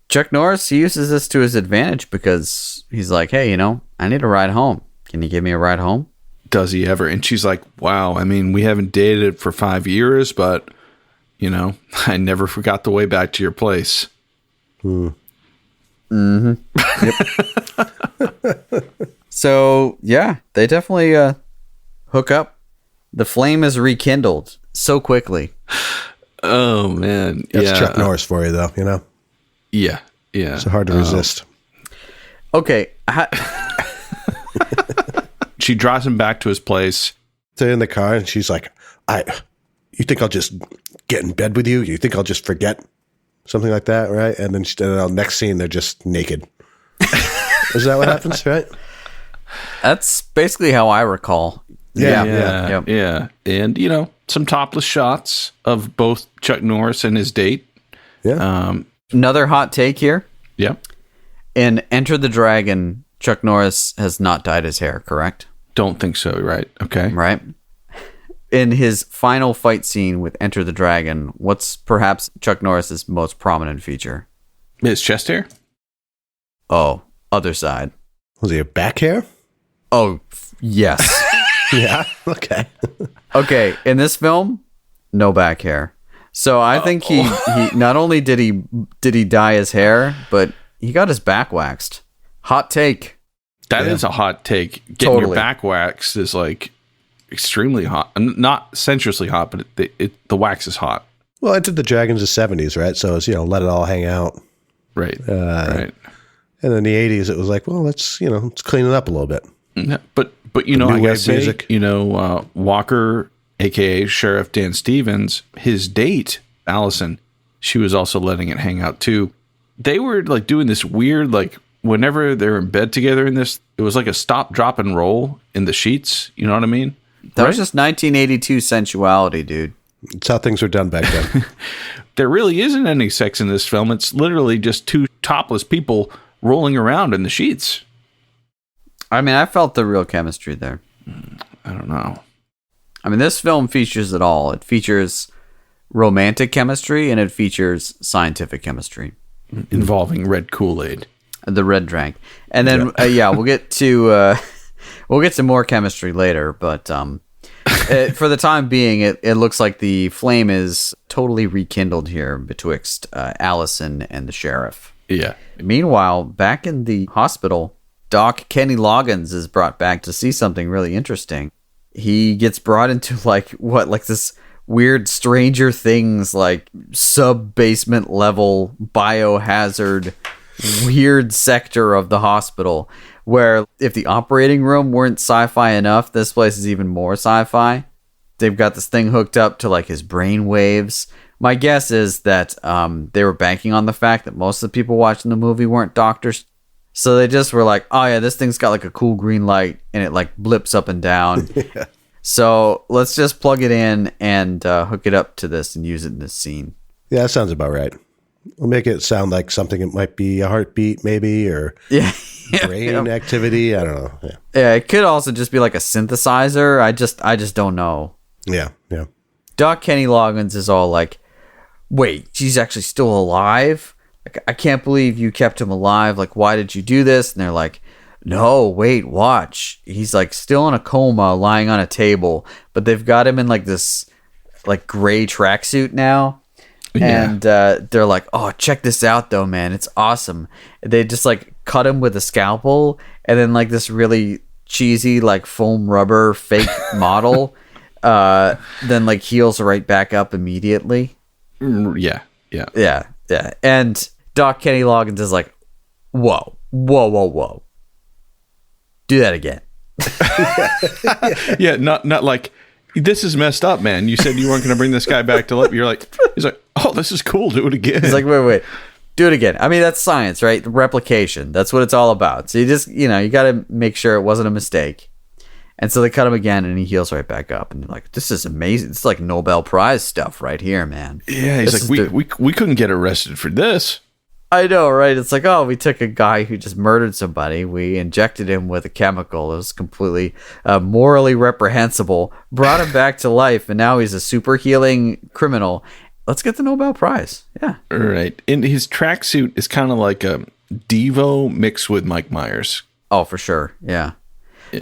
Chuck Norris, he uses this to his advantage because he's like, hey, I need a ride home. Can you give me a ride home? Does he ever? And she's like, "Wow, I mean, we haven't dated for 5 years, but, I never forgot the way back to your place." So, yeah, they definitely hook up. The flame is rekindled so quickly. Oh, man. That's Chuck Norris for you, though, Yeah. It's hard to resist. Okay. She drives him back to his place. They're in the car, and she's like, you think I'll just get in bed with you? You think I'll just forget? Something like that, right? And then next scene, they're just naked. Is that what happens, right? That's basically how I recall. Yeah. And, some topless shots of both Chuck Norris and his date. Yeah. Another hot take here. Yeah. In Enter the Dragon, Chuck Norris has not dyed his hair, correct? Don't think so, right? Okay. Right. In his final fight scene with Enter the Dragon, what's perhaps Chuck Norris's most prominent feature? His chest hair? Oh, other side. Was he a back hair? Oh, yes. Yeah. Okay. Okay, in this film, no back hair. So I think he not only did he dye his hair, but he got his back waxed. Hot take. That is a hot take. Getting Totally. your back waxed is like extremely hot. Not sensuously hot, but the wax is hot. Well, Enter the Dragons is 70s, right? So it's, let it all hang out. Right. Right. And in the 80s, it was like, well, let's clean it up a little bit. Yeah, but I new gotta wave say, music. Walker, aka Sheriff Dan Stevens, his date Allison, she was also letting it hang out too. They were like doing this weird, like whenever they're in bed together in this, it was like a stop, drop, and roll in the sheets. You know what I mean? That was just 1982 sensuality, dude. It's how things were done back then. There really isn't any sex in this film. It's literally just two topless people rolling around in the sheets. I mean, I felt the real chemistry there. I don't know. I mean, this film features it all. It features romantic chemistry and it features scientific chemistry. Involving red Kool-Aid. The red drink. And then, we'll get to more chemistry later. But for the time being, it looks like the flame is totally rekindled here betwixt Allison and the sheriff. Yeah. Meanwhile, back in the hospital, Doc Kenny Loggins is brought back to see something really interesting. He gets brought into this weird Stranger Things, like sub-basement level biohazard weird sector of the hospital, where if the operating room weren't sci-fi enough, this place is even more sci-fi. They've got this thing hooked up to like his brain waves. My guess is that they were banking on the fact that most of the people watching the movie weren't doctors. So they just were like, oh yeah, this thing's got like a cool green light and it like blips up and down. So let's just plug it in and hook it up to this and use it in this scene. Yeah, that sounds about right. We'll make it sound like something. It might be a heartbeat, maybe, or Yeah. brain activity. I don't know. Yeah. Yeah, it could also just be like a synthesizer. I just don't know. Yeah. Yeah. Doc Kenny Loggins is all like, wait, she's actually still alive? Like, I can't believe you kept him alive. Like, why did you do this? And they're like, no, wait, watch. He's like still in a coma lying on a table, but they've got him in like this like gray tracksuit now. Yeah. And they're like, oh, check this out though, man. It's awesome. They just like cut him with a scalpel, and then like this really cheesy like foam rubber fake model then like heals right back up immediately. Yeah. And Doc Kenny Loggins is like, whoa, do that again. Yeah, not like, this is messed up, man. You said you weren't going to bring this guy back to life. He's like, oh, this is cool. Do it again. He's like, wait, do it again. I mean, that's science, right? Replication. That's what it's all about. So you just, you got to make sure it wasn't a mistake. And so they cut him again, and he heals right back up. And you're like, this is amazing. It's like Nobel Prize stuff right here, man. Yeah, he's like, we couldn't get arrested for this. I know, right? It's like, oh, we took a guy who just murdered somebody. We injected him with a chemical. It was completely morally reprehensible. Brought him back to life, and now he's a super healing criminal. Let's get the Nobel Prize. Yeah. Right. And his tracksuit is kind of like a Devo mixed with Mike Myers. Oh, for sure. Yeah.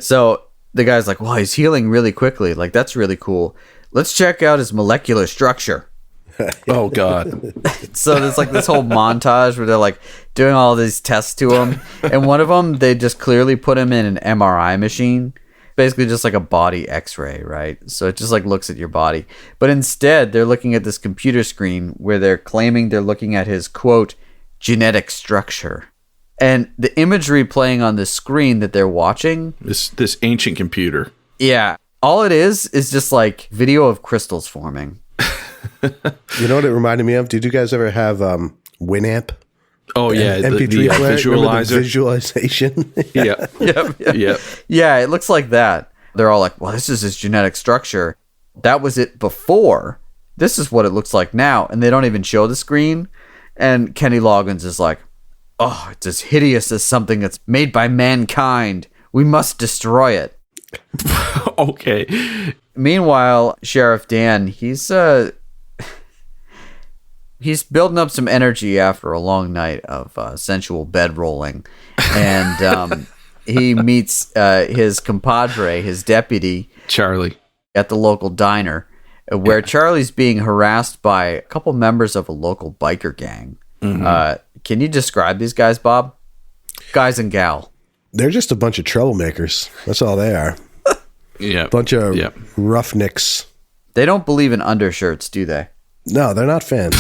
So the guy's like, well, he's healing really quickly. Like, that's really cool. Let's check out his molecular structure. Oh, God. So there's like this whole montage where they're like doing all these tests to him. And one of them, they just clearly put him in an MRI machine. Basically just like a body x-ray, right? So it just like looks at your body. But instead, they're looking at this computer screen where they're claiming they're looking at his, quote, genetic structure. And the imagery playing on the screen that they're watching, This ancient computer. yeah, all it is just like video of crystals forming. You know what it reminded me of? Did you guys ever have Winamp? Oh, yeah. MP3 the player? Remember the visualizer. visualization. Yeah. Yep. Yeah, it looks like that. They're all like, well, this is his genetic structure. That was it before. This is what it looks like now. And they don't even show the screen. And Kenny Loggins is like, oh, it's as hideous as something that's made by mankind. We must destroy it. Okay. Meanwhile, Sheriff Dan, he's building up some energy after a long night of sensual bedrolling. And he meets his compadre, his deputy, Charlie, at the local diner, where Charlie's being harassed by a couple members of a local biker gang. Mm-hmm. Can you describe these guys, Bob? Guys and gal. They're just a bunch of troublemakers. That's all they are. Yeah. Bunch of roughnecks. They don't believe in undershirts, do they? No, they're not fans.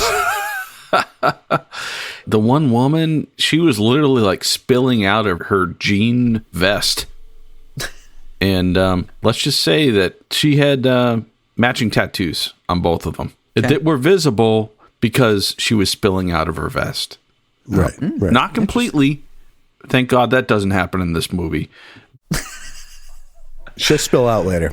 The one woman, she was literally like spilling out of her jean vest. And let's just say that she had matching tattoos on both of them that were visible because she was spilling out of her vest. Right. Not completely. Thank God that doesn't happen in this movie. She'll spill out later.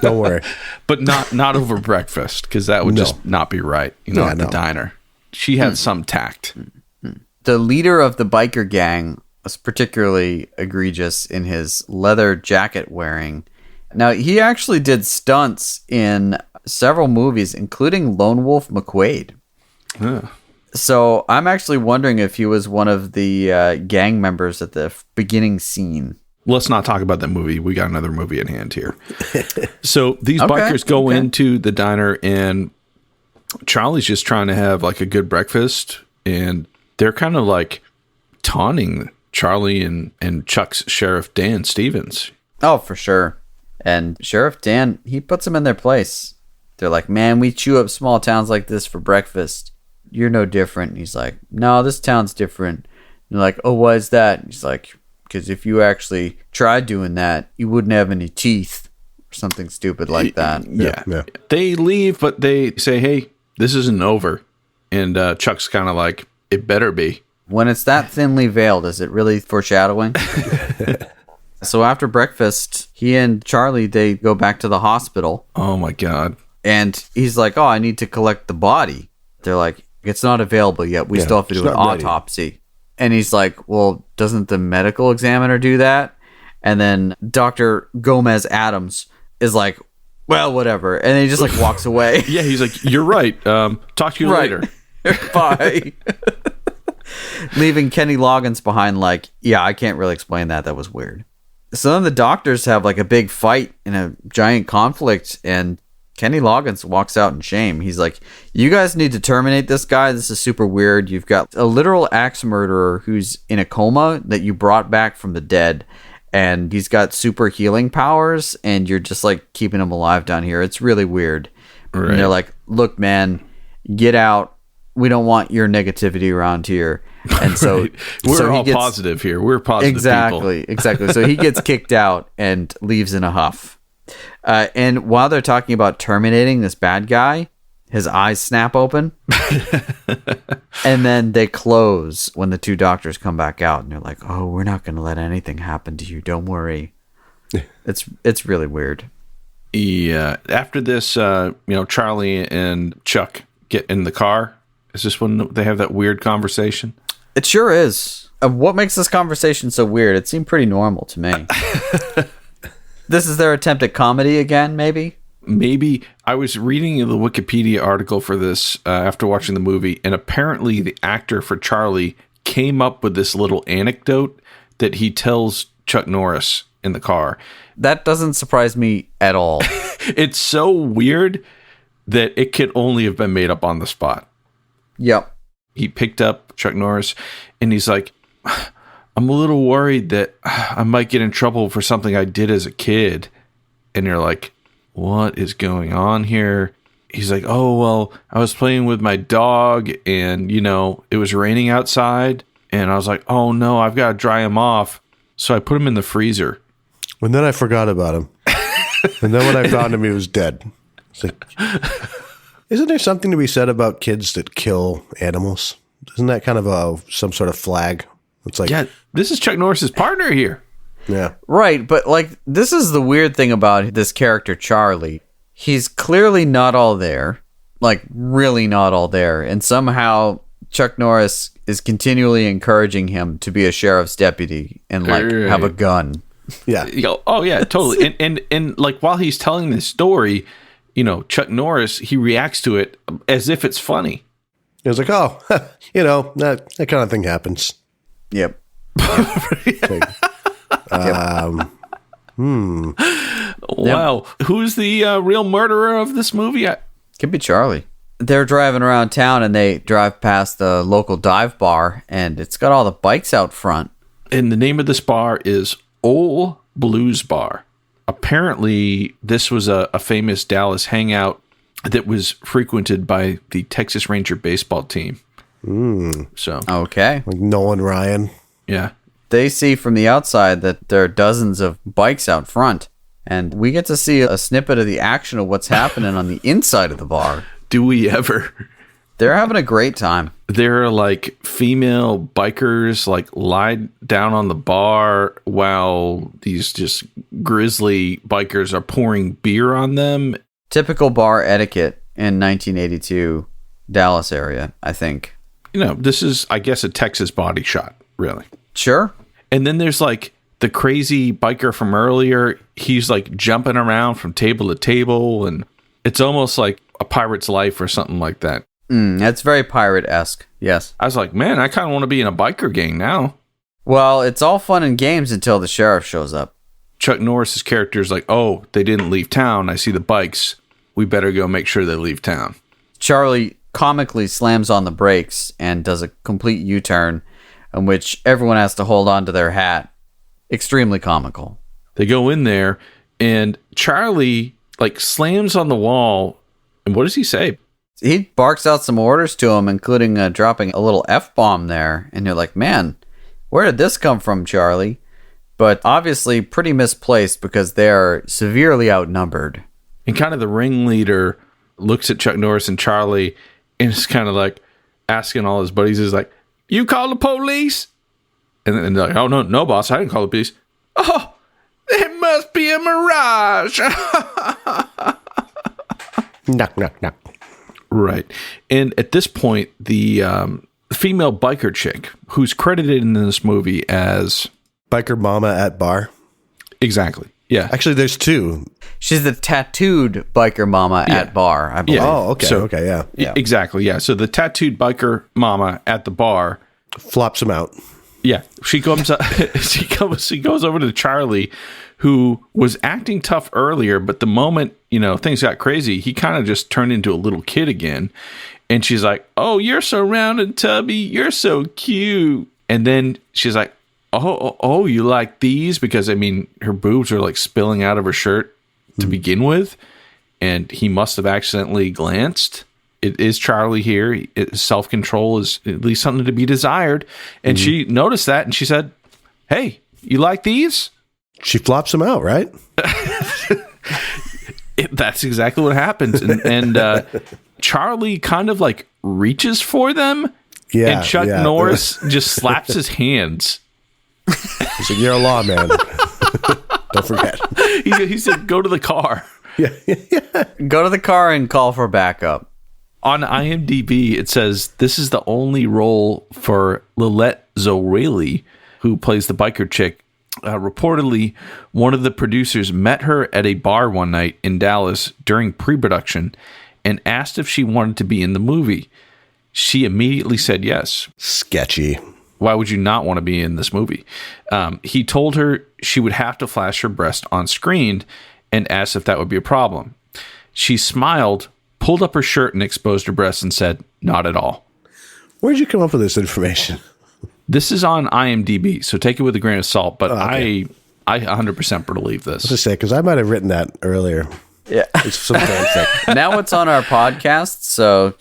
Don't worry. But not over breakfast, because that would just not be right, at the diner. She had some tact. The leader of the biker gang was particularly egregious in his leather jacket wearing. Now, he actually did stunts in several movies, including Lone Wolf McQuade. So I'm actually wondering if he was one of the gang members at the beginning scene. Let's not talk about that movie. We got another movie in hand here. So these bikers go into the diner, and Charlie's just trying to have like a good breakfast, and they're kind of like taunting Charlie and Chuck's Sheriff Dan Stevens. Oh, for sure. And Sheriff Dan, he puts them in their place. They're like, man, we chew up small towns like this for breakfast. You're no different. And he's like, no, this town's different. And they're like, oh, why is that? And he's like, because if you actually tried doing that, you wouldn't have any teeth or something stupid like that. Yeah. They leave, but they say, hey, this isn't over. And Chuck's kind of like, it better be. When it's that thinly veiled, is it really foreshadowing? So after breakfast, he and Charlie, they go back to the hospital. Oh my God. And he's like, oh, I need to collect the body. They're like, it's not available yet. We still have to do an autopsy. And he's like, well, doesn't the medical examiner do that? And then Dr. Gomez Adams is like, well, whatever. And then he just like walks away. Yeah, he's like, you're right. Talk to you later. Bye. Leaving Kenny Loggins behind like, yeah, I can't really explain that. That was weird. So then the doctors have like a big fight and a giant conflict, and Kenny Loggins walks out in shame. He's like, you guys need to terminate this guy. This is super weird. You've got a literal axe murderer who's in a coma that you brought back from the dead, and he's got super healing powers, and you're just like keeping him alive down here. It's really weird. Right. And they're like, look, man, get out. We don't want your negativity around here. And so right. We're all positive here. We're positive people. Exactly. So he gets kicked out and leaves in a huff. And while they're talking about terminating this bad guy, his eyes snap open. And then they close when the two doctors come back out. And they're like, oh, we're not going to let anything happen to you. Don't worry. It's really weird. Yeah. After this, Charlie and Chuck get in the car. Is this when they have that weird conversation? It sure is. What makes this conversation so weird? It seemed pretty normal to me. This is their attempt at comedy again, maybe? Maybe. I was reading the Wikipedia article for this after watching the movie, and apparently the actor for Charlie came up with this little anecdote that he tells Chuck Norris in the car. That doesn't surprise me at all. It's so weird that it could only have been made up on the spot. Yep. He picked up Chuck Norris and he's like, I'm a little worried that I might get in trouble for something I did as a kid. And you're like, what is going on here? He's like, oh, well, I was playing with my dog and, it was raining outside. And I was like, oh, no, I've got to dry him off. So I put him in the freezer. And then I forgot about him. And then when I found him, he was dead. It's like... Isn't there something to be said about kids that kill animals? Isn't that kind of some sort of flag? It's like, yeah, this is Chuck Norris's partner here. Yeah. Right, but like this is the weird thing about this character Charlie. He's clearly not all there, like really not all there, and somehow Chuck Norris is continually encouraging him to be a sheriff's deputy and like have a gun. Yeah. You go, oh yeah, totally. and like while he's telling this story, Chuck Norris, he reacts to it as if it's funny. He was like, oh, that kind of thing happens. Yep. Wow. Who's the real murderer of this movie? Could be Charlie. They're driving around town and they drive past the local dive bar and it's got all the bikes out front. And the name of this bar is Ol' Blues Bar. Apparently, this was a famous Dallas hangout that was frequented by the Texas Ranger baseball team. So okay, like Nolan Ryan. Yeah, they see from the outside that there are dozens of bikes out front, and we get to see a snippet of the action of what's happening on the inside of the bar. Do we ever? They're having a great time. There are like female bikers like lie down on the bar while these just grizzly bikers are pouring beer on them. Typical bar etiquette in 1982 Dallas area, I think. This is, I guess, a Texas body shot, really. Sure. And then there's like the crazy biker from earlier. He's like jumping around from table to table, and it's almost like A Pirate's Life or something like that. That's very pirate-esque, yes. I was like, man, I kind of want to be in a biker gang now. Well, it's all fun and games until the sheriff shows up. Chuck Norris's character is like, oh, they didn't leave town. I see the bikes. We better go make sure they leave town. Charlie comically slams on the brakes and does a complete U-turn in which everyone has to hold on to their hat. Extremely comical. They go in there and Charlie like slams on the wall. And what does he say? He barks out some orders to him, including dropping a little F-bomb there. And you're like, man, where did this come from, Charlie? But obviously pretty misplaced because they're severely outnumbered. And kind of the ringleader looks at Chuck Norris and Charlie and is kind of like asking all his buddies, is like, you call the police? And then they're like, oh, no, boss, I didn't call the police. Oh, must be a mirage. Knock, knock, knock. Right. And at this point, the female biker chick, who's credited in this movie as... Biker Mama at bar. Exactly. Yeah. Actually, there's two. She's the tattooed biker mama at bar, I believe. Yeah. Oh, okay. So- okay, yeah. Exactly. Yeah. So the tattooed biker mama at the bar... Flops him out. Yeah, she comes up. She goes over to Charlie, who was acting tough earlier, but the moment things got crazy, he kind of just turned into a little kid again. And she's like, "Oh, you're so round and tubby. You're so cute." And then she's like, "Oh, you like these?" Because her boobs are like spilling out of her shirt to begin with, and he must have accidentally glanced. It is Charlie here. Self-control is at least something to be desired. And she noticed that, and she said, "Hey, you like these?" She flops him out, right? That's exactly what happens. And Charlie kind of like reaches for them, Yeah. and Chuck yeah. Norris just slaps his hands. He's like, "You're a lawman." Don't forget. He said, "Go to the car." Go to the car and call for backup. On IMDb, it says this is the only role for Lillette Zoraili, who plays the biker chick. Reportedly, one of the producers met her at a bar one night in Dallas during pre-production and asked if she wanted to be in the movie. She immediately said yes. Sketchy. Why would you not want to be in this movie? He told her she would have to flash her breast on screen and asked if that would be a problem. She smiled, pulled up her shirt and exposed her breasts and said, "Not at all." Where'd you come up with this information? This is on IMDb, so take it with a grain of salt, but okay. I 100% believe this. Just say, because I might have written that earlier. Yeah. It's some fanfic. Now it's on our podcast, so,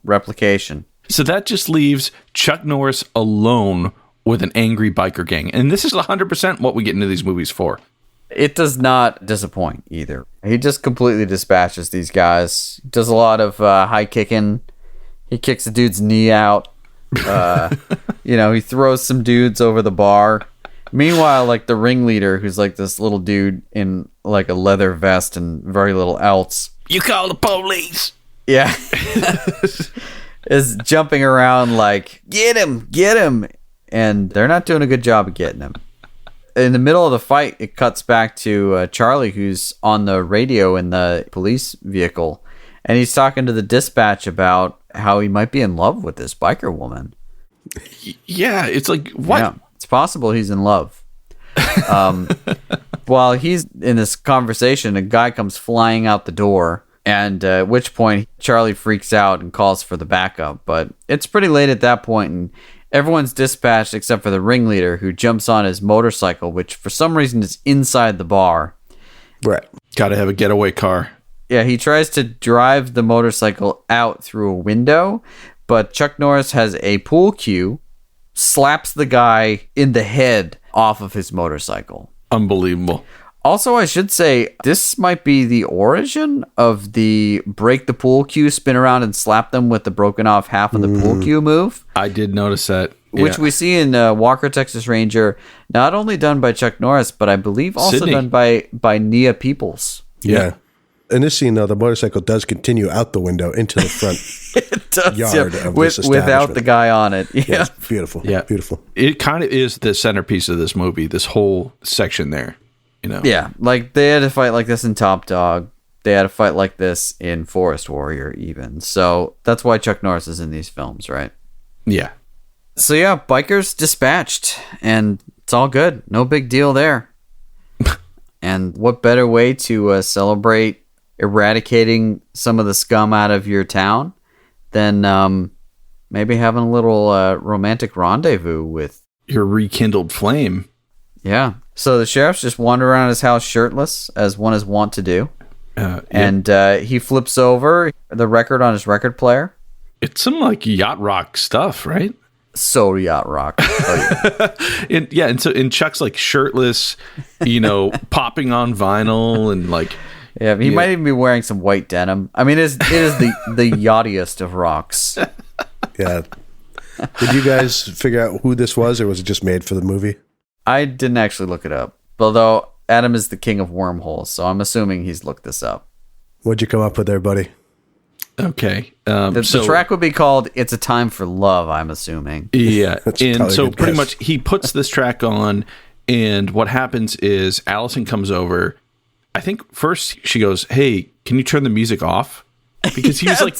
replication. So that just leaves Chuck Norris alone with an angry biker gang. And this is 100% what we get into these movies for. It does not disappoint either. He just completely dispatches these guys. Does a lot of high kicking. He kicks a dude's knee out. He throws some dudes over the bar. Meanwhile, like the ringleader, who's like this little dude in like a leather vest and very little else. You call the police. Yeah. Is jumping around like, get him. And they're not doing a good job of getting him. In the middle of the fight, it cuts back to Charlie, who's on the radio in the police vehicle. And he's talking to the dispatch about how he might be in love with this biker woman. Yeah, it's like, what? Yeah, it's possible he's in love. While he's in this conversation, a guy comes flying out the door. And at which point, Charlie freaks out and calls for the backup. But it's pretty late at that point, and everyone's dispatched except for the ringleader, who jumps on his motorcycle, which for some reason is inside the bar. Right. Got to have a getaway car. Yeah, he tries to drive the motorcycle out through a window, but Chuck Norris has a pool cue, slaps the guy in the head off of his motorcycle. Unbelievable. Also, I should say, this might be the origin of the break the pool cue, spin around and slap them with the broken off half of the pool cue move. I did notice that. Which we see in Walker, Texas Ranger, not only done by Chuck Norris, but I believe also Sydney. done by Nia Peoples. Yeah. In this scene, though, the motorcycle does continue out the window into the front It does, yard of this without establishment. the guy on it. Yeah. Yeah, it's beautiful. Yeah. Beautiful. It kind of is the centerpiece of this movie, this whole section there. Yeah, like they had a fight like this in Top Dog. They had a fight like this in Forest Warrior even. So that's why Chuck Norris is in these films, right? Yeah. So yeah, bikers dispatched, and it's all good. No big deal there. And what better way to celebrate eradicating some of the scum out of your town than maybe having a little romantic rendezvous with Your rekindled flame. Yeah. So the sheriff's just wandering around his house shirtless, as one is wont to do. And he flips over the record on his record player. It's some like yacht rock stuff, right? So yacht rock. Oh, yeah. And Chuck's like shirtless, popping on vinyl and like. Yeah, he might even be wearing some white denim. I mean, it is the yachtiest of rocks. Yeah. Did you guys figure out who this was, or was it just made for the movie? I didn't actually look it up. Although Adam is the king of wormholes, so I'm assuming he's looked this up. What'd you come up with there, buddy? Okay. The track would be called It's a Time for Love, I'm assuming. Yeah. And so pretty guess. much he puts this track on, and what happens is Allison comes over. I think first she goes, "Hey, can you turn the music off?" Because he was like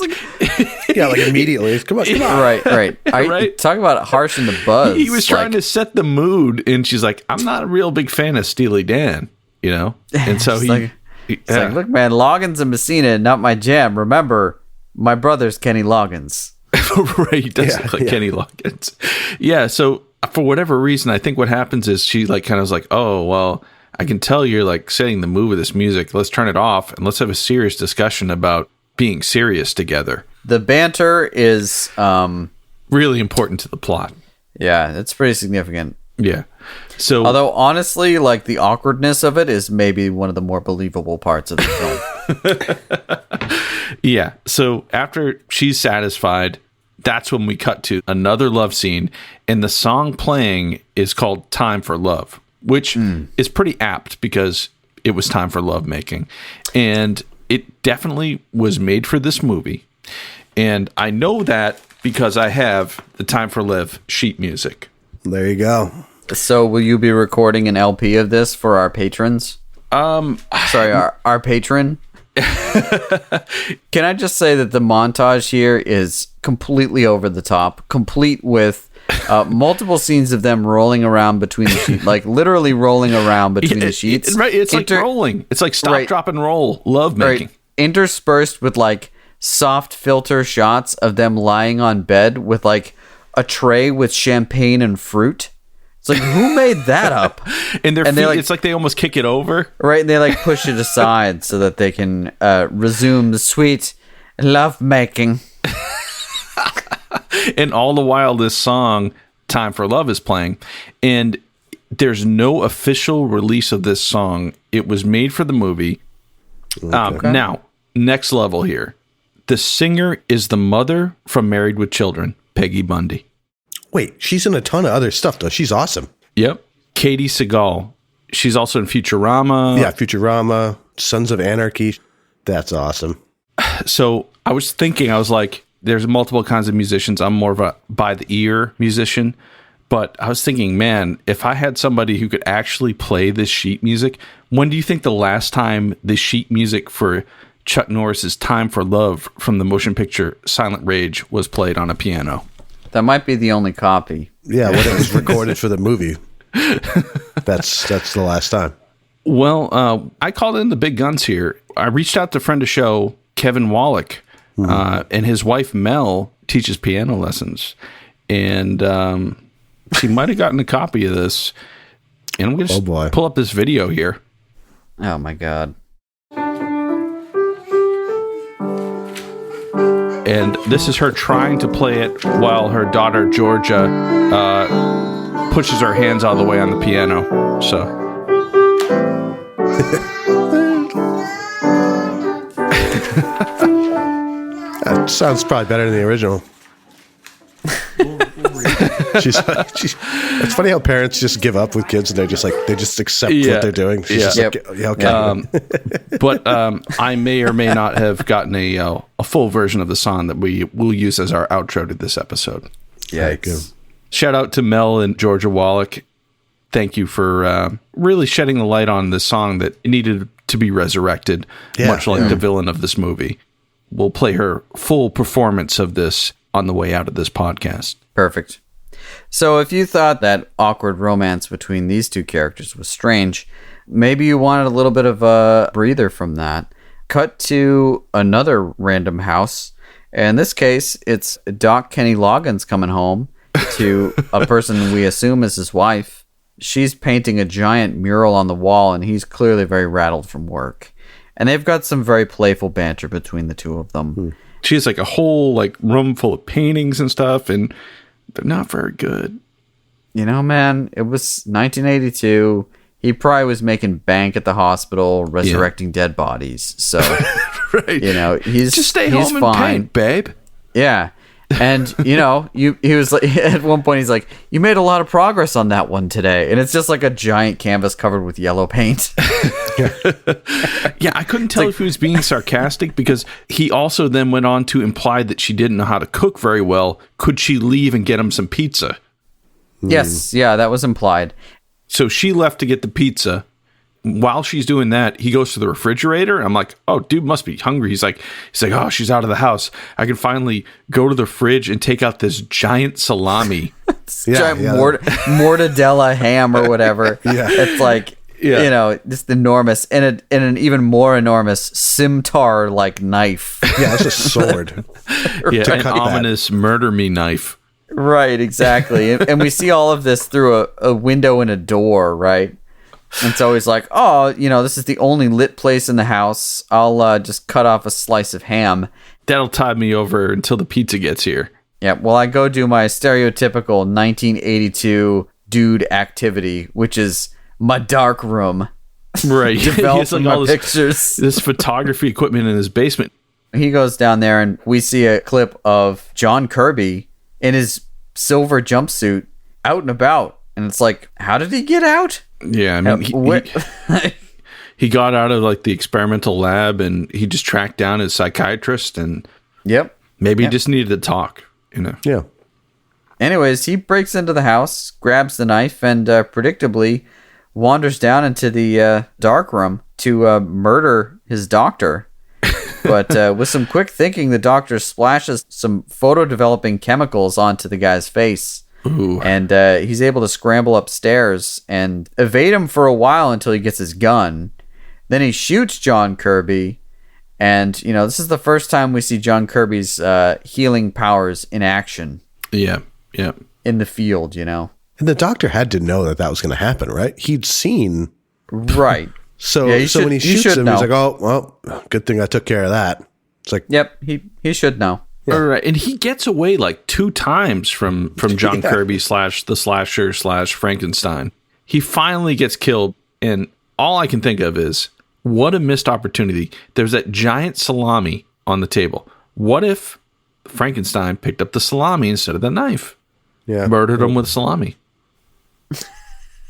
Yeah, like immediately. Come on. Right. Right? Talk about harshing the buzz. he was trying to set the mood, and she's like, "I'm not a real big fan of Steely Dan," you know? And so It's like, look, man, Loggins and Messina, not my jam. Remember, my brother's Kenny Loggins. right, he does look like Kenny Loggins. Yeah, so for whatever reason, I think what happens is she like kind of was like, "Oh, well, I can tell you're like setting the mood with this music. Let's turn it off and let's have a serious discussion about being serious together." The banter is, Really important to the plot. yeah, it's pretty significant. Yeah. So Although, honestly, like, the awkwardness of it is maybe one of the more believable parts of the film. yeah. So after she's satisfied, that's when we cut to another love scene, and the song playing is called Time for Love, which is pretty apt because it was time for love making. And it definitely was made for this movie. And I know that because I have the Time for Love sheet music. There you go. So, will you be recording an LP of this for our patrons? Sorry, our patron? Can I just say that the montage here is completely over the top, complete with multiple scenes of them rolling around between the sheets, like literally rolling around between the sheets. Right, it's like rolling. It's like stop, drop, and roll love making. Right. Interspersed with like soft filter shots of them lying on bed with like a tray with champagne and fruit. It's like, who made that up? And their feet, like, it's like they almost kick it over. Right, and they like push it aside so that they can resume the sweet love making. And all the while, this song, Time for Love, is playing. And there's no official release of this song. It was made for the movie. Now, next level here. The singer is the mother from Married with Children, Peggy Bundy. Wait, she's in a ton of other stuff, though. She's awesome. Yep. Katie Seagal. She's also in Futurama. Yeah, Futurama, Sons of Anarchy. That's awesome. So I was thinking, I was like, there's multiple kinds of musicians. I'm more of a by the ear musician. But I was thinking, man, if I had somebody who could actually play this sheet music, when do you think the last time the sheet music for Chuck Norris's Time for Love from the motion picture Silent Rage was played on a piano? That might be the only copy. Yeah, when it was recorded for the movie. That's the last time. Well, I called in the big guns here. I reached out to friend of show, Kevin Wallach, and his wife, Mel, teaches piano lessons. And she might have gotten a copy of this. And I'm going to pull up this video here. Oh, my God. And this is her trying to play it while her daughter, Georgia, pushes her hands all the way on the piano. So. That sounds probably better than the original. It's funny how parents just give up with kids and they're just like, they just accept what they're doing. She's just like, yeah, okay. But I may or may not have gotten a full version of the song that we will use as our outro to this episode. Yeah. Shout out to Mel and Georgia Wallach. Thank you for really shedding the light on this song that needed to be resurrected, much like the villain of this movie. We'll play her full performance of this on the way out of this podcast. Perfect. So if you thought that awkward romance between these two characters was strange, maybe you wanted a little bit of a breather from that. Cut to another random house. In this case, it's Doc Kenny Loggins coming home to a person we assume is his wife. She's painting a giant mural on the wall, and he's clearly very rattled from work. And they've got some very playful banter between the two of them. She has like a whole like room full of paintings and stuff, and they're not very good. You know, man, it was 1982. He probably was making bank at the hospital, resurrecting dead bodies. So, right. You know, he's just stay he's home fine. and paint, babe. Yeah. And, he was like, at one point, he's like, you made a lot of progress on that one today. And it's just like a giant canvas covered with yellow paint. Yeah, I couldn't tell if he was being sarcastic because he also then went on to imply that she didn't know how to cook very well. Could she leave and get him some pizza? Yes, yeah, that was implied. So she left to get the pizza. While she's doing that, he goes to the refrigerator. And I'm like, oh, dude must be hungry. He's like, oh, she's out of the house. I can finally go to the fridge and take out this giant salami. Giant mortadella ham or whatever. Yeah. It's like, just enormous. And an even more enormous scimitar like knife. Yeah, it's a sword. Yeah, an ominous murder me knife. Right, exactly. And we see all of this through a window and a door, right? And so he's like, oh, this is the only lit place in the house. I'll just cut off a slice of ham. That'll tide me over until the pizza gets here. Yeah, well, I go do my stereotypical 1982 dude activity, which is my dark room. Right. He has like all this photography equipment in his basement. He goes down there and we see a clip of John Kirby in his silver jumpsuit out and about. And it's like, how did he get out? Yeah, I mean, he got out of like the experimental lab and he just tracked down his psychiatrist and maybe he just needed to talk, Yeah. Anyways, he breaks into the house, grabs the knife, and predictably wanders down into the dark room to murder his doctor. But with some quick thinking, the doctor splashes some photo-developing chemicals onto the guy's face. Ooh. And he's able to scramble upstairs and evade him for a while until he gets his gun. Then he shoots John Kirby. And, this is the first time we see John Kirby's healing powers in action. Yeah, yeah. In the field, And the doctor had to know that was going to happen, right? He'd seen. Right. So when he shoots him, he's like, oh, well, good thing I took care of that. It's like, yep, he should know. Yeah. All right, and he gets away like 2 times from John Kirby / the slasher / Frankenstein. He finally gets killed, and all I can think of is, what a missed opportunity. There's that giant salami on the table. What if Frankenstein picked up the salami instead of the knife? Yeah. Murdered him with salami.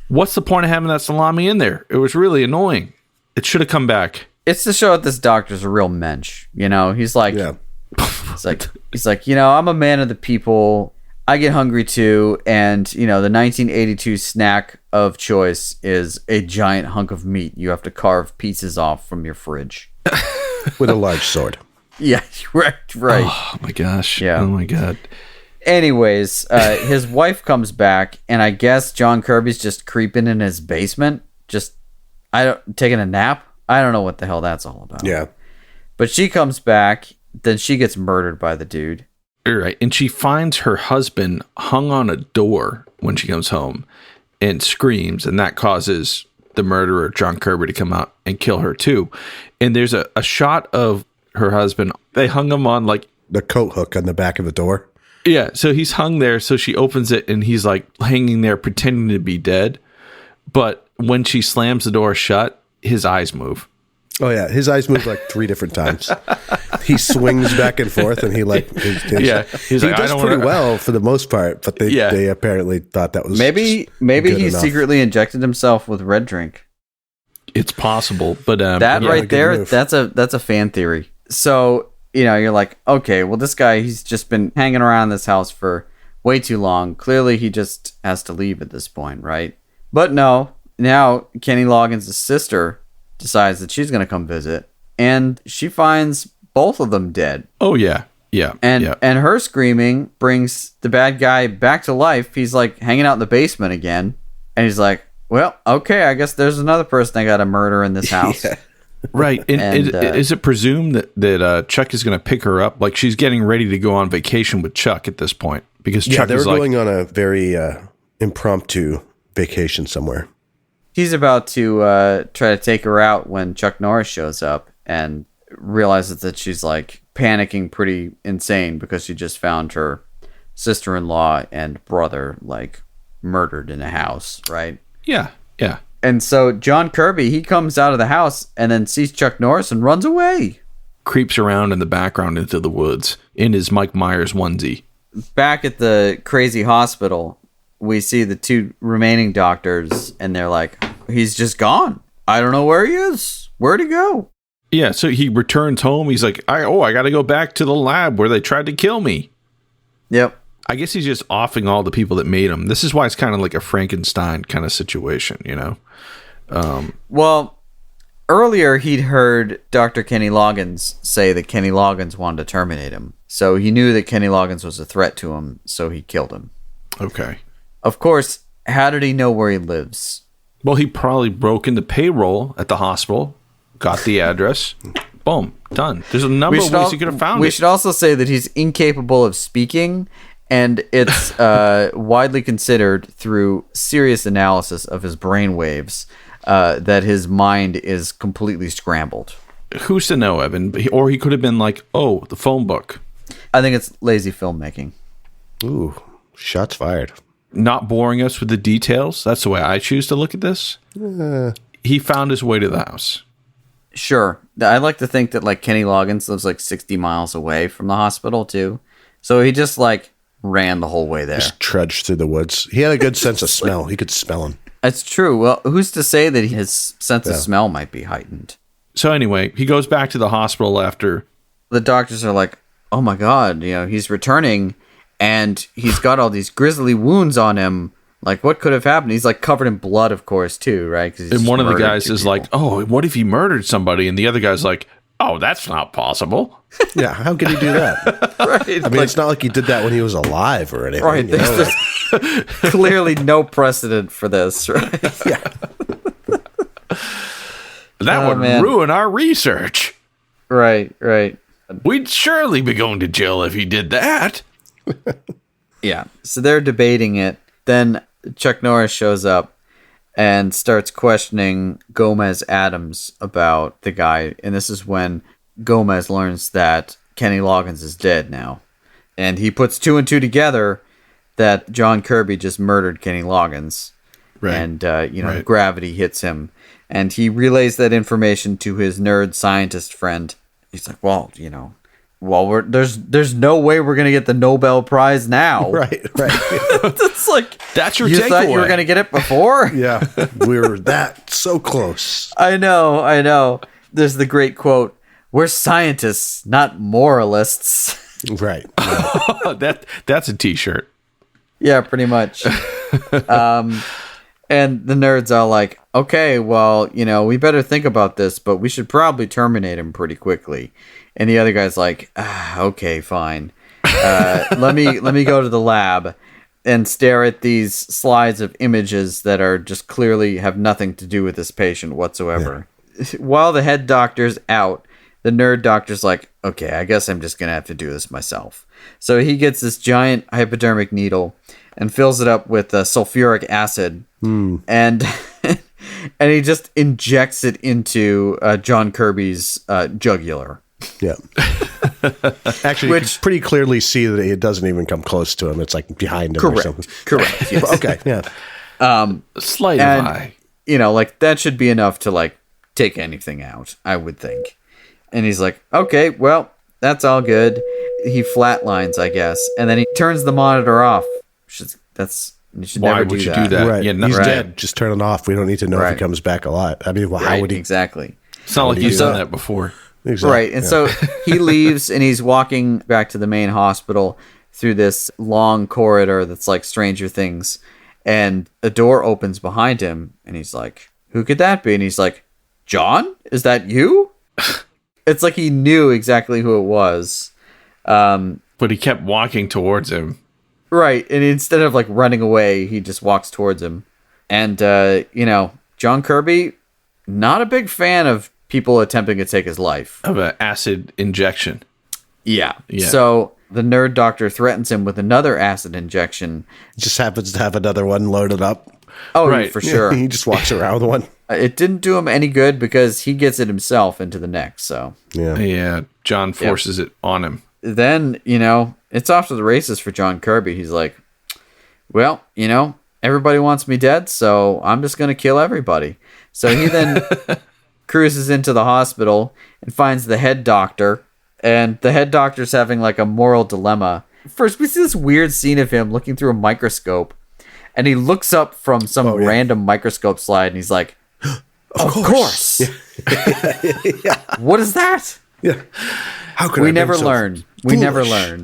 What's the point of having that salami in there? It was really annoying. It should have come back. It's to show that this doctor's a real mensch. He's like... Yeah. He's like, I'm a man of the people. I get hungry too. And, the 1982 snack of choice is a giant hunk of meat you have to carve pieces off from your fridge. With a large sword. Yeah, right. Oh, my gosh. Yeah. Oh, my God. Anyways, his wife comes back, and I guess John Kirby's just creeping in his basement. Taking a nap. I don't know what the hell that's all about. Yeah. But she comes back. Then she gets murdered by the dude. Right. And she finds her husband hung on a door when she comes home and screams. And that causes the murderer, John Kirby, to come out and kill her too. And there's a shot of her husband. They hung him on like the coat hook on the back of the door. Yeah. So he's hung there. So she opens it and he's like hanging there pretending to be dead. But when she slams the door shut, his eyes move. Oh, yeah. His eyes move like 3 different times. He swings back and forth, and he does pretty well for the most part, but they apparently thought that was maybe he enough. Secretly injected himself with red drink. It's possible, but that right there, move. that's a fan theory. So, you're like, okay, well, this guy, he's just been hanging around this house for way too long. Clearly, he just has to leave at this point, right? But no, now Kenny Loggins' sister decides that she's going to come visit, and she finds both of them dead. Oh, yeah. Yeah. And her screaming brings the bad guy back to life. He's like hanging out in the basement again, and he's like, well, okay, I guess there's another person I got to murder in this house. Yeah. Right. And is it presumed that Chuck is going to pick her up? Like she's getting ready to go on vacation with Chuck at this point because Chuck is going on a very impromptu vacation somewhere. He's about to try to take her out when Chuck Norris shows up and realizes that she's like panicking pretty insane because she just found her sister-in-law and brother like murdered in a house, right? Yeah, yeah. And so John Kirby, he comes out of the house and then sees Chuck Norris and runs away. Creeps around in the background into the woods in his Mike Myers onesie. back at the crazy hospital, we see the two remaining doctors, and they're like, he's just gone. I don't know where he is. Where'd he go? Yeah, so he returns home. He's like, I got to go back to the lab where they tried to kill me. Yep. I guess he's just offing all the people that made him. This is why it's kind of like a Frankenstein kind of situation, you know? Well, earlier he'd heard Dr. Kenny Loggins say that Kenny Loggins wanted to terminate him. So he knew that Kenny Loggins was a threat to him, so he killed him. Okay. Of course, how did he know where he lives? Well, he probably broke into payroll at the hospital, got the address, boom, done. There's a number of ways he could have found it. We should also say that he's incapable of speaking, and it's widely considered through serious analysis of his brain waves that his mind is completely scrambled. Who's to know, Evan? Or he could have been like, oh, the phone book. I think it's lazy filmmaking. Ooh, shots fired. Not boring us with the details. That's the way I choose to look at this. He found his way to the house. Sure. I like to think that like Kenny Loggins lives like 60 miles away from the hospital too. So he just like ran the whole way there. Just trudged through the woods. He had a good sense of smell. He could smell him. That's true. Well, who's to say that his sense of smell might be heightened? So anyway, he goes back to the hospital after. The doctors are like, oh my God, he's returning and he's got all these grisly wounds on him. Like, what could have happened? He's like covered in blood, of course, too, right? And one of the guys is like, oh, what if he murdered somebody? And the other guy's like, oh, that's not possible. Yeah, how could he do that? Right. I mean, it's not like he did that when he was alive or anything. Right. There's clearly no precedent for this, right? Yeah. That would ruin our research. Right. We'd surely be going to jail if he did that. Yeah. So they're debating it. Then Chuck Norris shows up and starts questioning Gomez Adams about the guy. And this is when Gomez learns that Kenny Loggins is dead now. And he puts two and two together that John Kirby just murdered Kenny Loggins. Right. And, gravity hits him. And he relays that information to his nerd scientist friend. He's like, well, there's no way we're gonna get the Nobel Prize now. Right. It's like that's your you takeaway. Thought you were gonna get it before. Yeah, we were that so close. I know. There's the great quote: "We're scientists, not moralists." Right. That's a T-shirt. Yeah, pretty much. And the nerds are like, okay, well, we better think about this, but we should probably terminate him pretty quickly. And the other guy's like, okay, fine. Let me go to the lab and stare at these slides of images that are just clearly have nothing to do with this patient whatsoever. Yeah. While the head doctor's out, the nerd doctor's like, okay, I guess I'm just going to have to do this myself. So he gets this giant hypodermic needle and fills it up with sulfuric acid. And and he just injects it into John Kirby's jugular. Yeah. Actually, you can pretty clearly see that it doesn't even come close to him. It's like behind him or something. Correct. Yes. Okay. Yeah. Slight of eye. That should be enough to take anything out, I would think. And he's like, okay, well, that's all good. He flatlines, I guess, and then he turns the monitor off. You should Why never would do you that. do that? Right. Yeah, He's dead. Just turn it off. We don't need to know if he comes back alive. I mean, how would he? Exactly. It's not like you've done that before. Exactly. Right. And so he leaves and he's walking back to the main hospital through this long corridor that's like Stranger Things. And a door opens behind him and he's like, who could that be? And he's like, John, is that you? It's like he knew exactly who it was. But he kept walking towards him. Right. And instead of running away, he just walks towards him. And, John Kirby, not a big fan of people attempting to take his life. Of an acid injection. Yeah. So the nerd doctor threatens him with another acid injection. Just happens to have another one loaded up. Oh, right. For sure. He just walks around with one. It didn't do him any good because he gets it himself into the neck. So yeah, John forces it on him. Then, it's off to the races for John Kirby. He's like, well, everybody wants me dead, so I'm just going to kill everybody. So he then cruises into the hospital and finds the head doctor. And the head doctor's having a moral dilemma. first we see this weird scene of him looking through a microscope, and he looks up from some random microscope slide, and he's like, "Of course." Yeah. What is that? Yeah. How could We never learn. We never learn.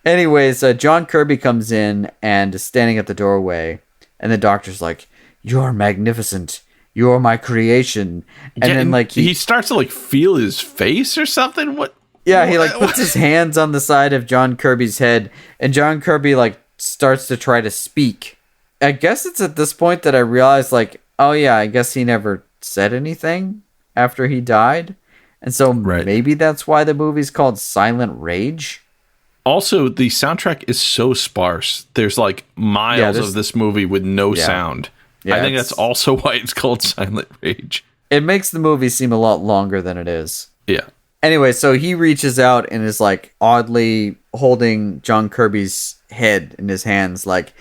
Anyways, John Kirby comes in and is standing at the doorway, and the doctor's like, "You're magnificent. You're my creation." And then like he starts to like feel his face or something. What? Yeah, he like puts his hands on the side of John Kirby's head, and John Kirby like starts to try to speak. I guess it's at this point that I realized, like, oh yeah, I guess he never said anything after he died, and so maybe that's why the movie's called Silent Rage. Also, the soundtrack is so sparse. There's like miles of this movie with no sound. Yeah, I think that's also why it's called Silent Rage. It makes the movie seem a lot longer than it is. Yeah. Anyway, so he reaches out and is like oddly holding John Kirby's head in his hands, like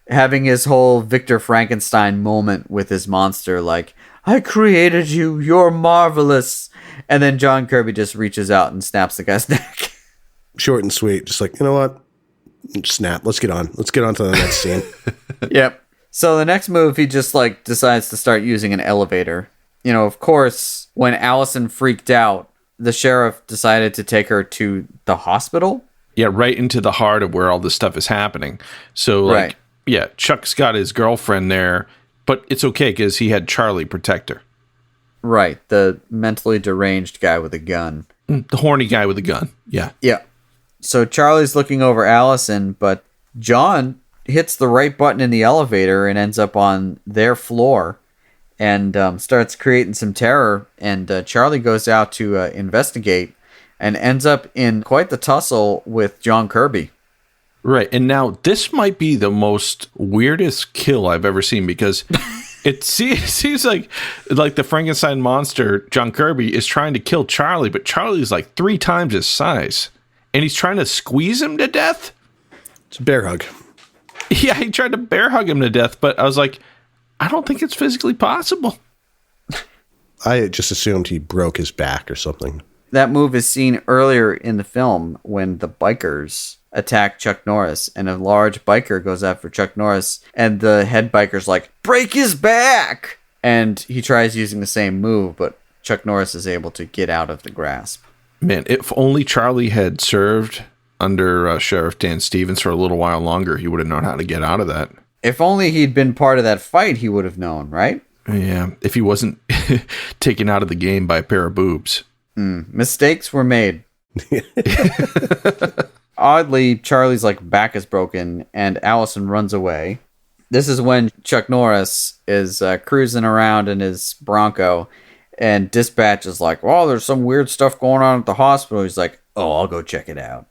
having his whole Victor Frankenstein moment with his monster, like, "I created you, you're marvelous." And then John Kirby just reaches out and snaps the guy's neck. Short and sweet. Just like, you know what? Snap. Let's get on. Let's get on to the next scene. Yep. So the next move, he just like decides to start using an elevator. You know, of course, when Allison freaked out, the sheriff decided to take her to the hospital. Yeah, right into the heart of where all this stuff is happening. So, like, yeah, Chuck's got his girlfriend there, but it's okay because he had Charlie protect her. Right, the mentally deranged guy with a gun. The horny guy with a gun, yeah. Yeah. So Charlie's looking over Allison, but John hits the right button in the elevator and ends up on their floor and starts creating some terror. And Charlie goes out to investigate and ends up in quite the tussle with John Kirby. Right. And now this might be the most weirdest kill I've ever seen because it seems like the Frankenstein monster, John Kirby, is trying to kill Charlie, but Charlie's like 3 times his size. And he's trying to squeeze him to death? It's a bear hug. Yeah, he tried to bear hug him to death, but I was like, I don't think it's physically possible. I just assumed he broke his back or something. That move is seen earlier in the film when the bikers attack Chuck Norris, and a large biker goes after Chuck Norris, and the head biker's like, "Break his back!" And he tries using the same move, but Chuck Norris is able to get out of the grasp. Man, if only Charlie had served under Sheriff Dan Stevens for a little while longer, he would have known how to get out of that. If only he'd been part of that fight, he would have known, right? Yeah, if he wasn't taken out of the game by a pair of boobs. Mistakes were made. Oddly, Charlie's like back is broken, and Allison runs away. This is when Chuck Norris is cruising around in his Bronco, and dispatch is like, "Well, there's some weird stuff going on at the hospital." He's like, "Oh, I'll go check it out."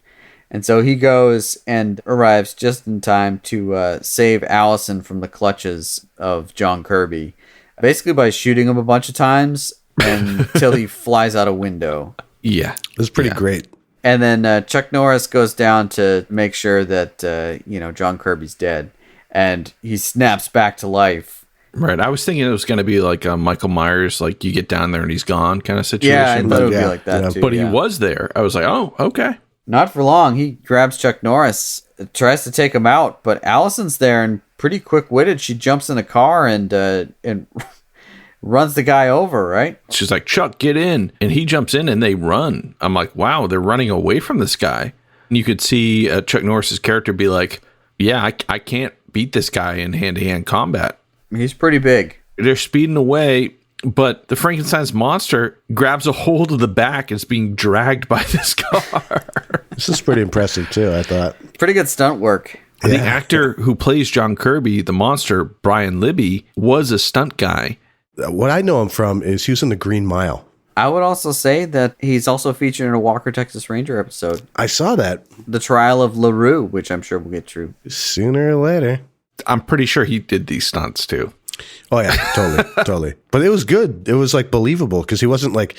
And so he goes and arrives just in time to save Allison from the clutches of John Kirby, basically by shooting him a bunch of times until he flies out a window. Yeah. It was pretty great. And then Chuck Norris goes down to make sure that, John Kirby's dead. And he snaps back to life. Right. I was thinking it was going to be like a Michael Myers, like you get down there and he's gone kind of situation. Yeah, I thought it would be like that too. But he was there. I was like, oh, okay. Not for long. He grabs Chuck Norris, tries to take him out, but Allison's there and pretty quick-witted. She jumps in a car and runs the guy over, right? She's like, "Chuck, get in." And he jumps in and they run. I'm like, wow, they're running away from this guy. And you could see Chuck Norris's character be like, yeah, I can't beat this guy in hand-to-hand combat. He's pretty big. They're speeding away, but the Frankenstein's monster grabs a hold of the back and is being dragged by this car. This is pretty impressive, too, I thought. Pretty good stunt work. Yeah. The actor who plays John Kirby, the monster, Brian Libby, was a stunt guy. What I know him from is he was in The Green Mile. I would also say that he's also featured in a Walker, Texas Ranger episode. I saw that. The Trial of LaRue, which I'm sure we'll get through. Sooner or later. I'm pretty sure he did these stunts, too. Oh, yeah, totally. But it was good. It was, like, believable because he wasn't, like,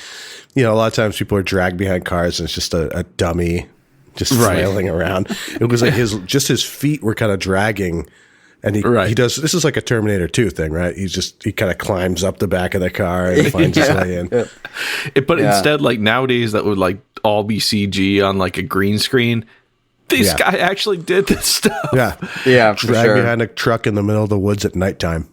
a lot of times people are dragged behind cars and it's just a dummy just flailing around. It was like his feet were kind of dragging. And he does, this is like a Terminator 2 thing, right? He kind of climbs up the back of the car and finds his way in. But instead, like nowadays, that would like all be CG on like a green screen. This guy actually did this stuff. Yeah. Yeah, for Drag sure. behind a truck in the middle of the woods at nighttime.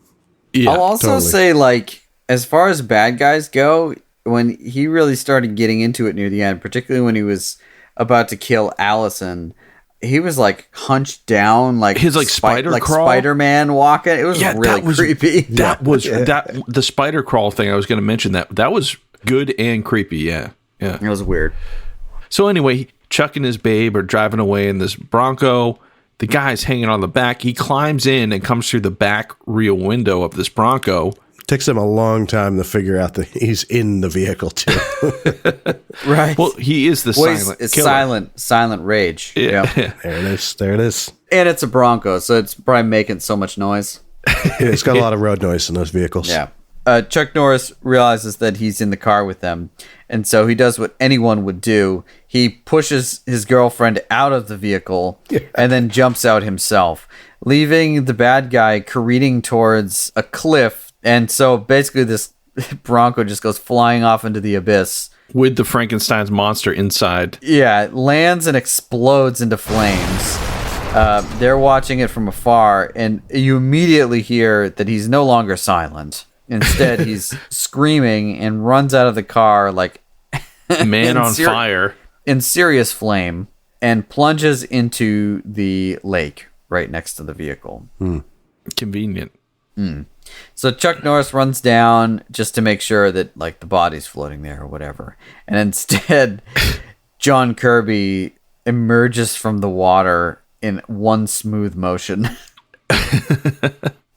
Yeah, I'll also totally. say, like, as far as bad guys go, when he really started getting into it near the end, particularly when he was about to kill Allison, he was like hunched down, like his like spider like crawl, Spider-Man walking. It was really creepy. That was that the spider crawl thing. I was going to mention that was good and creepy. Yeah. It was weird. So anyway, Chuck and his babe are driving away in this Bronco. The guy's hanging on the back. He climbs in and comes through the back rear window of this Bronco. Takes him a long time to figure out that he's in the vehicle too. Right. Well, he is the silent it's killer. silent rage. Yeah. There it is. There it is. And it's a Bronco, so it's probably making so much noise. Yeah, it's got a lot of road noise in those vehicles. Yeah. Chuck Norris realizes that he's in the car with them, and so he does what anyone would do. He pushes his girlfriend out of the vehicle and then jumps out himself, leaving the bad guy careening towards a cliff. And so basically this Bronco just goes flying off into the abyss. With the Frankenstein's monster inside. Yeah, it lands and explodes into flames. They're watching it from afar, and you immediately hear that he's no longer silent. Instead, he's screaming and runs out of the car like Man on fire. in serious flame, and plunges into the lake right next to the vehicle. Convenient. So Chuck Norris runs down just to make sure that like the body's floating there or whatever. And instead, John Kirby emerges from the water in one smooth motion.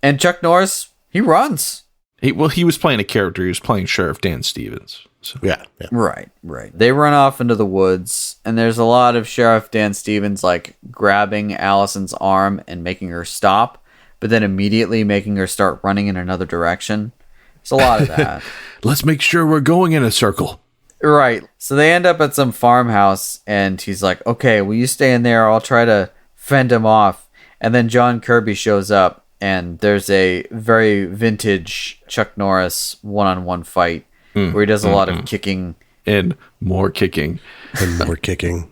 And Chuck Norris, he runs. He was playing a character. He was playing Sheriff Dan Stevens. So. Yeah. Right. They run off into the woods, and there's a lot of Sheriff Dan Stevens like grabbing Allison's arm and making her stop, but then immediately making her start running in another direction. There's a lot of that. Let's make sure we're going in a circle. Right. So they end up at some farmhouse, and he's like, okay, will you stay in there? I'll try to fend him off. And then John Kirby shows up, and there's a very vintage Chuck Norris one-on-one fight where he does a lot of kicking. And more kicking. And more kicking.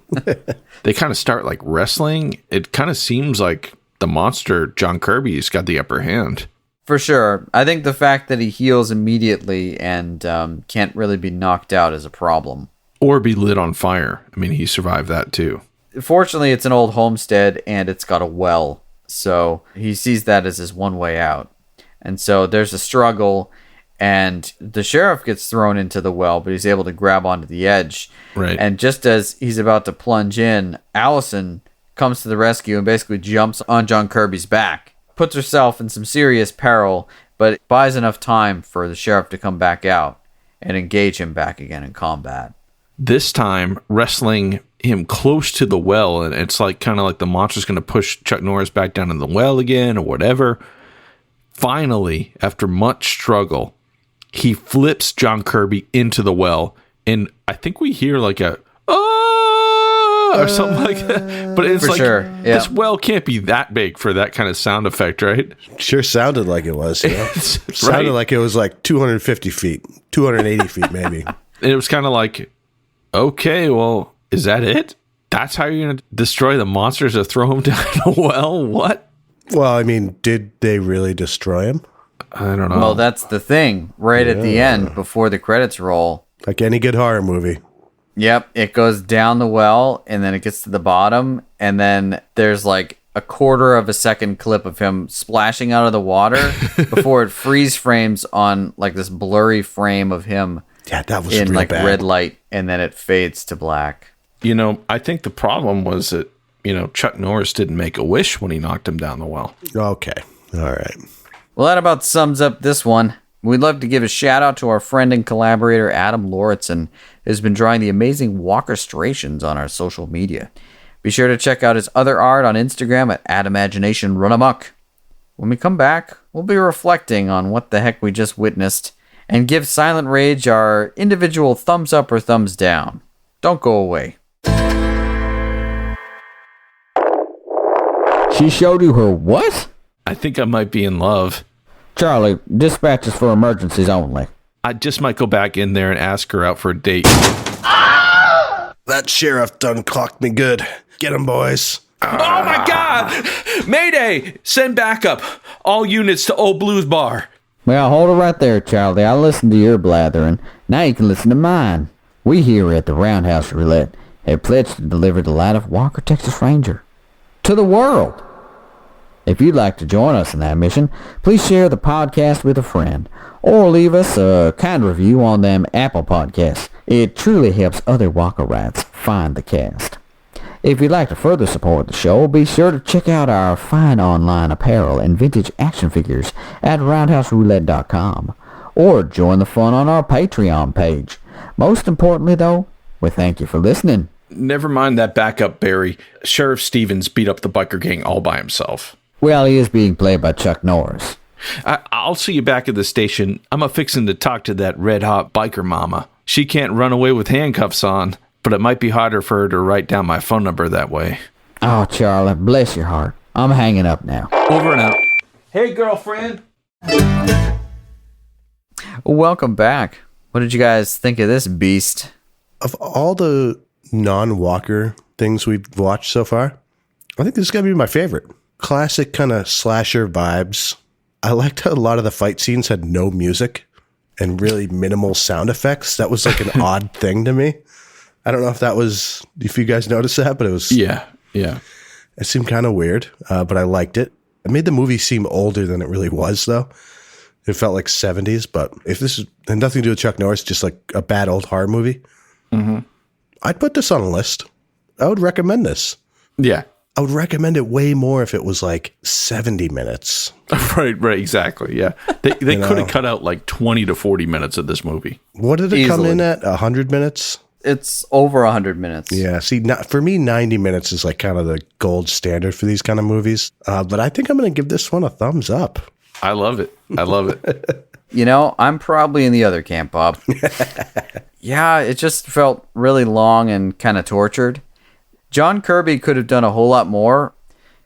They kind of start like wrestling. It kind of seems like the monster, John Kirby's got the upper hand. For sure. I think the fact that he heals immediately and can't really be knocked out is a problem. Or be lit on fire. I mean, he survived that too. Fortunately, it's an old homestead, and it's got a well. So he sees that as his one way out. And so there's a struggle, and the sheriff gets thrown into the well, but he's able to grab onto the edge. Right. And just as he's about to plunge in, Allison comes to the rescue and basically jumps on John Kirby's back, puts herself in some serious peril, but buys enough time for the sheriff to come back out and engage him back again in combat. This time, wrestling him close to the well, and it's like kind of like the monster's going to push Chuck Norris back down in the well again or whatever. Finally, after much struggle, he flips John Kirby into the well, and I think we hear like a or something like that. But it's For like sure, yeah. This well can't be that big for that kind of sound effect, right? Sure sounded like it was. You know? Right. Sounded like it was like 250 feet, 280 feet maybe. And it was kind of like, okay, well, is that it? That's how you're going to destroy the monsters to throw him down a well? What? Well, I mean, did they really destroy him? I don't know. Well, that's the thing. Right at the end, before the credits roll, Like any good horror movie. yep, it goes down the well, and then it gets to the bottom, and then there's like a quarter of a second clip of him splashing out of the water before it freeze frames on like this blurry frame of him Yeah, that was in real like bad. red light, and then it fades to black. You know, I think the problem was that, you know, Chuck Norris didn't make a wish when he knocked him down the well. Okay. All right. Well, that about sums up this one. We'd love to give a shout out to our friend and collaborator Adam Lauritsen, who's been drawing the amazing Walkerstrations on our social media. Be sure to check out his other art on Instagram at @ImaginationRunAmok. When we come back, we'll be reflecting on what the heck we just witnessed and give Silent Rage our individual thumbs up or thumbs down. Don't go away. She showed you her what? I think I might be in love. Charlie, dispatch is for emergencies only. I just might go back in there and ask her out for a date. That sheriff done clocked me good. Get him, boys. Oh my God! Mayday! Send backup. All units to Old Blues Bar. Well, hold it right there, Charlie. I listened to your blathering. Now you can listen to mine. We here at the Roundhouse Roulette have pledged to deliver the light of Walker, Texas Ranger to the world. If you'd like to join us in that mission, please share the podcast with a friend or leave us a kind review on them Apple Podcasts. It truly helps other Walkerites find the cast. If you'd like to further support the show, be sure to check out our fine online apparel and vintage action figures at roundhouseroulette.com or join the fun on our Patreon page. Most importantly, though, we thank you for listening. Never mind that backup, Barry. Sheriff Stevens beat up the biker gang all by himself. Well, he is being played by Chuck Norris. I'll see you back at the station. I'm a-fixin' to talk to that red-hot biker mama. She can't run away with handcuffs on, but it might be harder for her to write down my phone number that way. Oh, Charlie, bless your heart. I'm hanging up now. Over and out. Hey, girlfriend. Welcome back. What did you guys think of this beast? Of all the non-Walker things we've watched so far, I think this is going to be my favorite. Classic kind of slasher vibes. I liked how a lot of the fight scenes had no music and really minimal sound effects. That was like an odd thing to me. I don't know if you guys noticed that, but it was... Yeah. It seemed kind of weird, but I liked it. It made the movie seem older than it really was, though. It felt like 70s, but if this had nothing to do with Chuck Norris, just like a bad old horror movie, I'd put this on a list. I would recommend this. Yeah. I would recommend it way more if it was like 70 minutes. Right, exactly, yeah. They could have cut out like 20 to 40 minutes of this movie. What did it come in at? 100 minutes? It's over 100 minutes. Yeah, see, for me, 90 minutes is like kind of the gold standard for these kind of movies. But I think I'm going to give this one a thumbs up. I love it. You know, I'm probably in the other camp, Bob. Yeah, it just felt really long and kind of tortured. John Kirby could have done a whole lot more.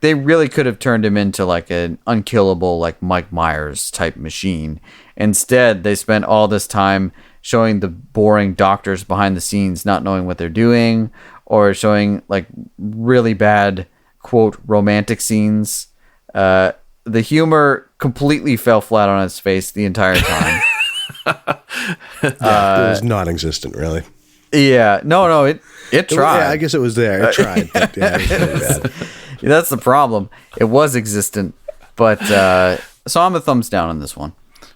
They really could have turned him into like an unkillable, like Mike Myers type machine. Instead, they spent all this time showing the boring doctors behind the scenes not knowing what they're doing, or showing like really bad, quote, romantic scenes. The humor completely fell flat on its face the entire time. It was non-existent, really. Yeah, no, it tried. Yeah, I guess it was there. It tried, but yeah, it was really bad. That's the problem. It was existent, but so I'm a thumbs down on this one.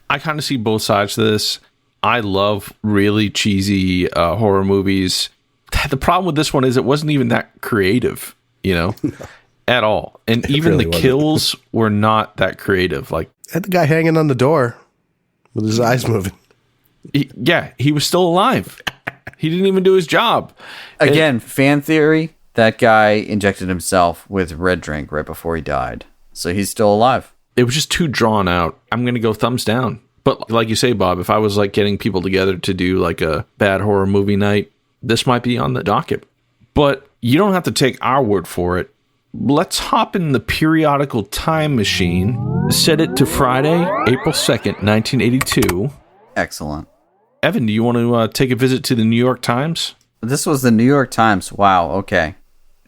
I kind of see both sides to this. I love really cheesy horror movies. The problem with this one is it wasn't even that creative, at all. And even really the kills were not that creative. Like, Had the guy hanging on the door with his eyes moving. He was still alive. He didn't even do his job. Again, fan theory, that guy injected himself with red drink right before he died. So he's still alive. It was just too drawn out. I'm going to go thumbs down. But like you say, Bob, if I was like getting people together to do like a bad horror movie night, this might be on the docket. But you don't have to take our word for it. Let's hop in the periodical time machine, set it to Friday, April 2nd, 1982. Excellent. Evan, do you want to take a visit to the New York Times? This was the New York Times. Wow, okay.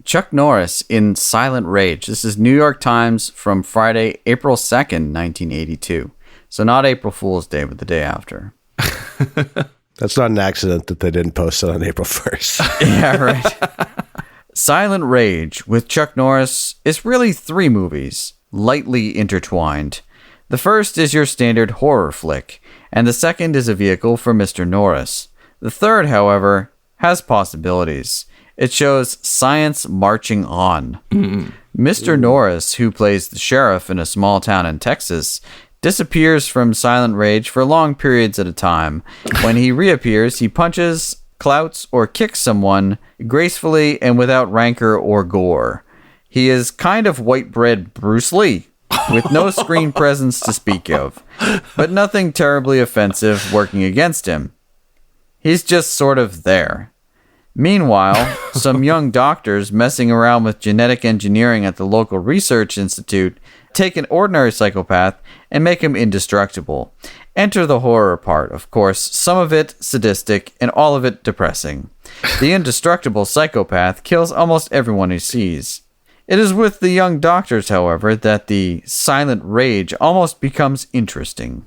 Chuck Norris in Silent Rage. This is New York Times from Friday, April 2nd, 1982. So not April Fool's Day, but the day after. That's not an accident that they didn't post it on April 1st. Yeah, right. Silent Rage with Chuck Norris is really 3 movies, lightly intertwined. The first is your standard horror flick, and the second is a vehicle for Mr. Norris. The third, however, has possibilities. It shows science marching on. Mr. Norris, who plays the sheriff in a small town in Texas, disappears from Silent Rage for long periods at a time. When he reappears, he punches, clouts, or kicks someone gracefully and without rancor or gore. He is kind of white bread Bruce Lee, with no screen presence to speak of, but nothing terribly offensive working against him. He's just sort of there. Meanwhile, some young doctors messing around with genetic engineering at the local research institute take an ordinary psychopath and make him indestructible. Enter the horror part, of course, some of it sadistic and all of it depressing. The indestructible psychopath kills almost everyone he sees. It is with the young doctors, however, that the silent rage almost becomes interesting.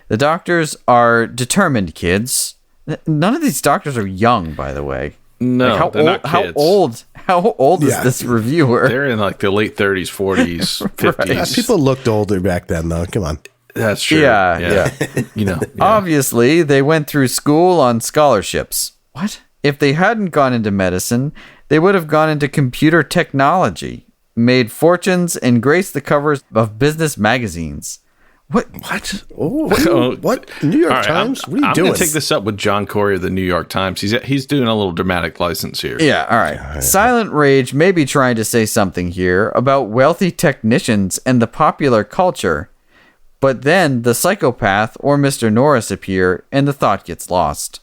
The doctors are determined kids. None of these doctors are young, by the way. No, they're not kids. How old is this reviewer? They're in like the late 30s, 40s, 50s. Yeah, people looked older back then, though. Come on. That's true. Yeah. Obviously, they went through school on scholarships. What? If they hadn't gone into medicine, they would have gone into computer technology, made fortunes, and graced the covers of business magazines. What? What? New York Times? What are you doing? I'm going to take this up with John Corey of the New York Times. He's doing a little dramatic license here. Yeah, all right. Silent Rage may be trying to say something here about wealthy technicians and the popular culture, but then the psychopath or Mr. Norris appear and the thought gets lost.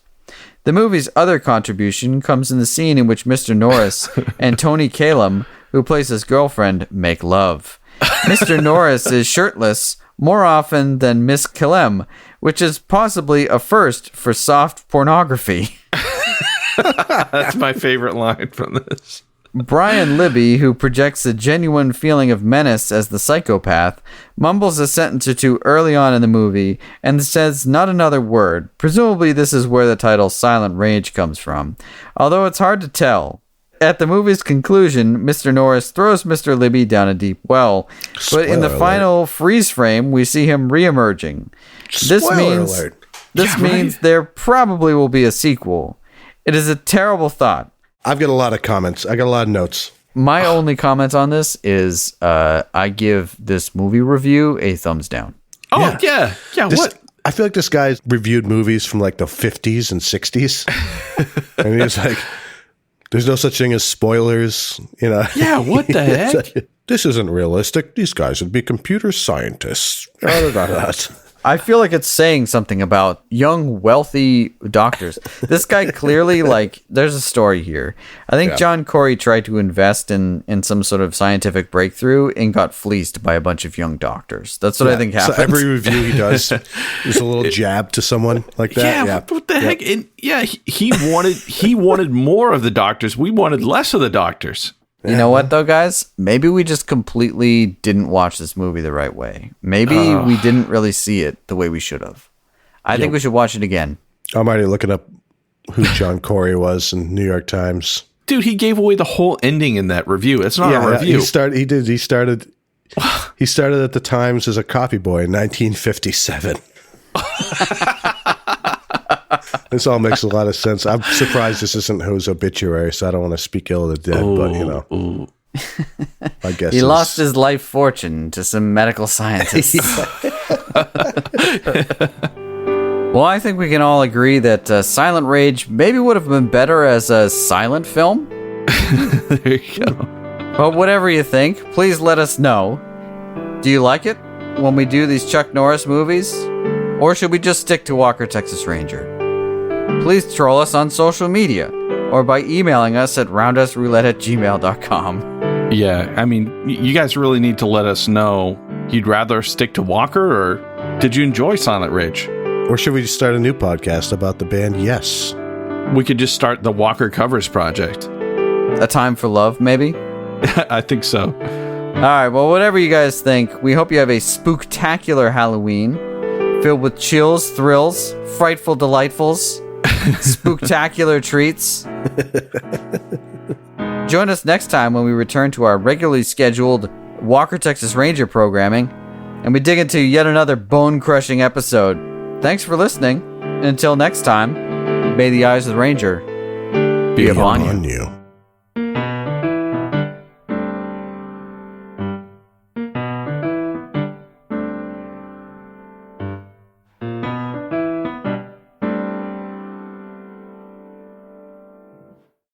The movie's other contribution comes in the scene in which Mr. Norris and Tony Kalem, who plays his girlfriend, make love. Mr. Norris is shirtless more often than Miss Kalem, which is possibly a first for soft pornography. That's my favorite line from this. Brian Libby, who projects a genuine feeling of menace as the psychopath, mumbles a sentence or two early on in the movie and says not another word. Presumably this is where the title Silent Rage comes from, although it's hard to tell. At the movie's conclusion, Mr. Norris throws Mr. Libby down a deep well, but in the final freeze frame, we see him re-emerging. This means there probably will be a sequel. It is a terrible thought. I've got a lot of comments. I got a lot of notes. My only comment on this is I give this movie review a thumbs down. Oh, yeah. What? I feel like this guy's reviewed movies from like the 50s and 60s. And he's like, there's no such thing as spoilers, you know. Yeah, what the heck? This isn't realistic. These guys would be computer scientists. I feel like it's saying something about young, wealthy doctors. This guy clearly, there's a story here. I think John Corey tried to invest in some sort of scientific breakthrough and got fleeced by a bunch of young doctors. That's what I think happened. So every review he does is a little jab to someone like that. Yeah. What the heck? And he wanted more of the doctors. We wanted less of the doctors. You know what, though, guys? Maybe we just completely didn't watch this movie the right way. Maybe we didn't really see it the way we should have. I think we should watch it again. I'm already looking up who John Corey was in New York Times. Dude, he gave away the whole ending in that review. It's not a review. He started at the Times as a copy boy in 1957. This all makes a lot of sense. I'm surprised this isn't whose obituary, so I don't want to speak ill of the dead, but you know. I guess he lost his life fortune to some medical scientists. Well, I think we can all agree that Silent Rage maybe would have been better as a silent film. There you go. But whatever you think, please let us know. Do you like it when we do these Chuck Norris movies? Or should we just stick to Walker, Texas Ranger? Please troll us on social media or by emailing us at roundusroulette@gmail.com. Yeah, I mean, you guys really need to let us know. You'd rather stick to Walker, or did you enjoy Silent Rage? Or should we just start a new podcast about the band Yes? We could just start the Walker Covers Project. A Time for Love, maybe? I think so. All right, well, whatever you guys think, we hope you have a spooktacular Halloween filled with chills, thrills, frightful delightfuls, spooktacular treats. Join us next time when we return to our regularly scheduled Walker, Texas Ranger programming, and we dig into yet another bone-crushing episode. Thanks for listening, and until next time, may the eyes of the Ranger be upon you.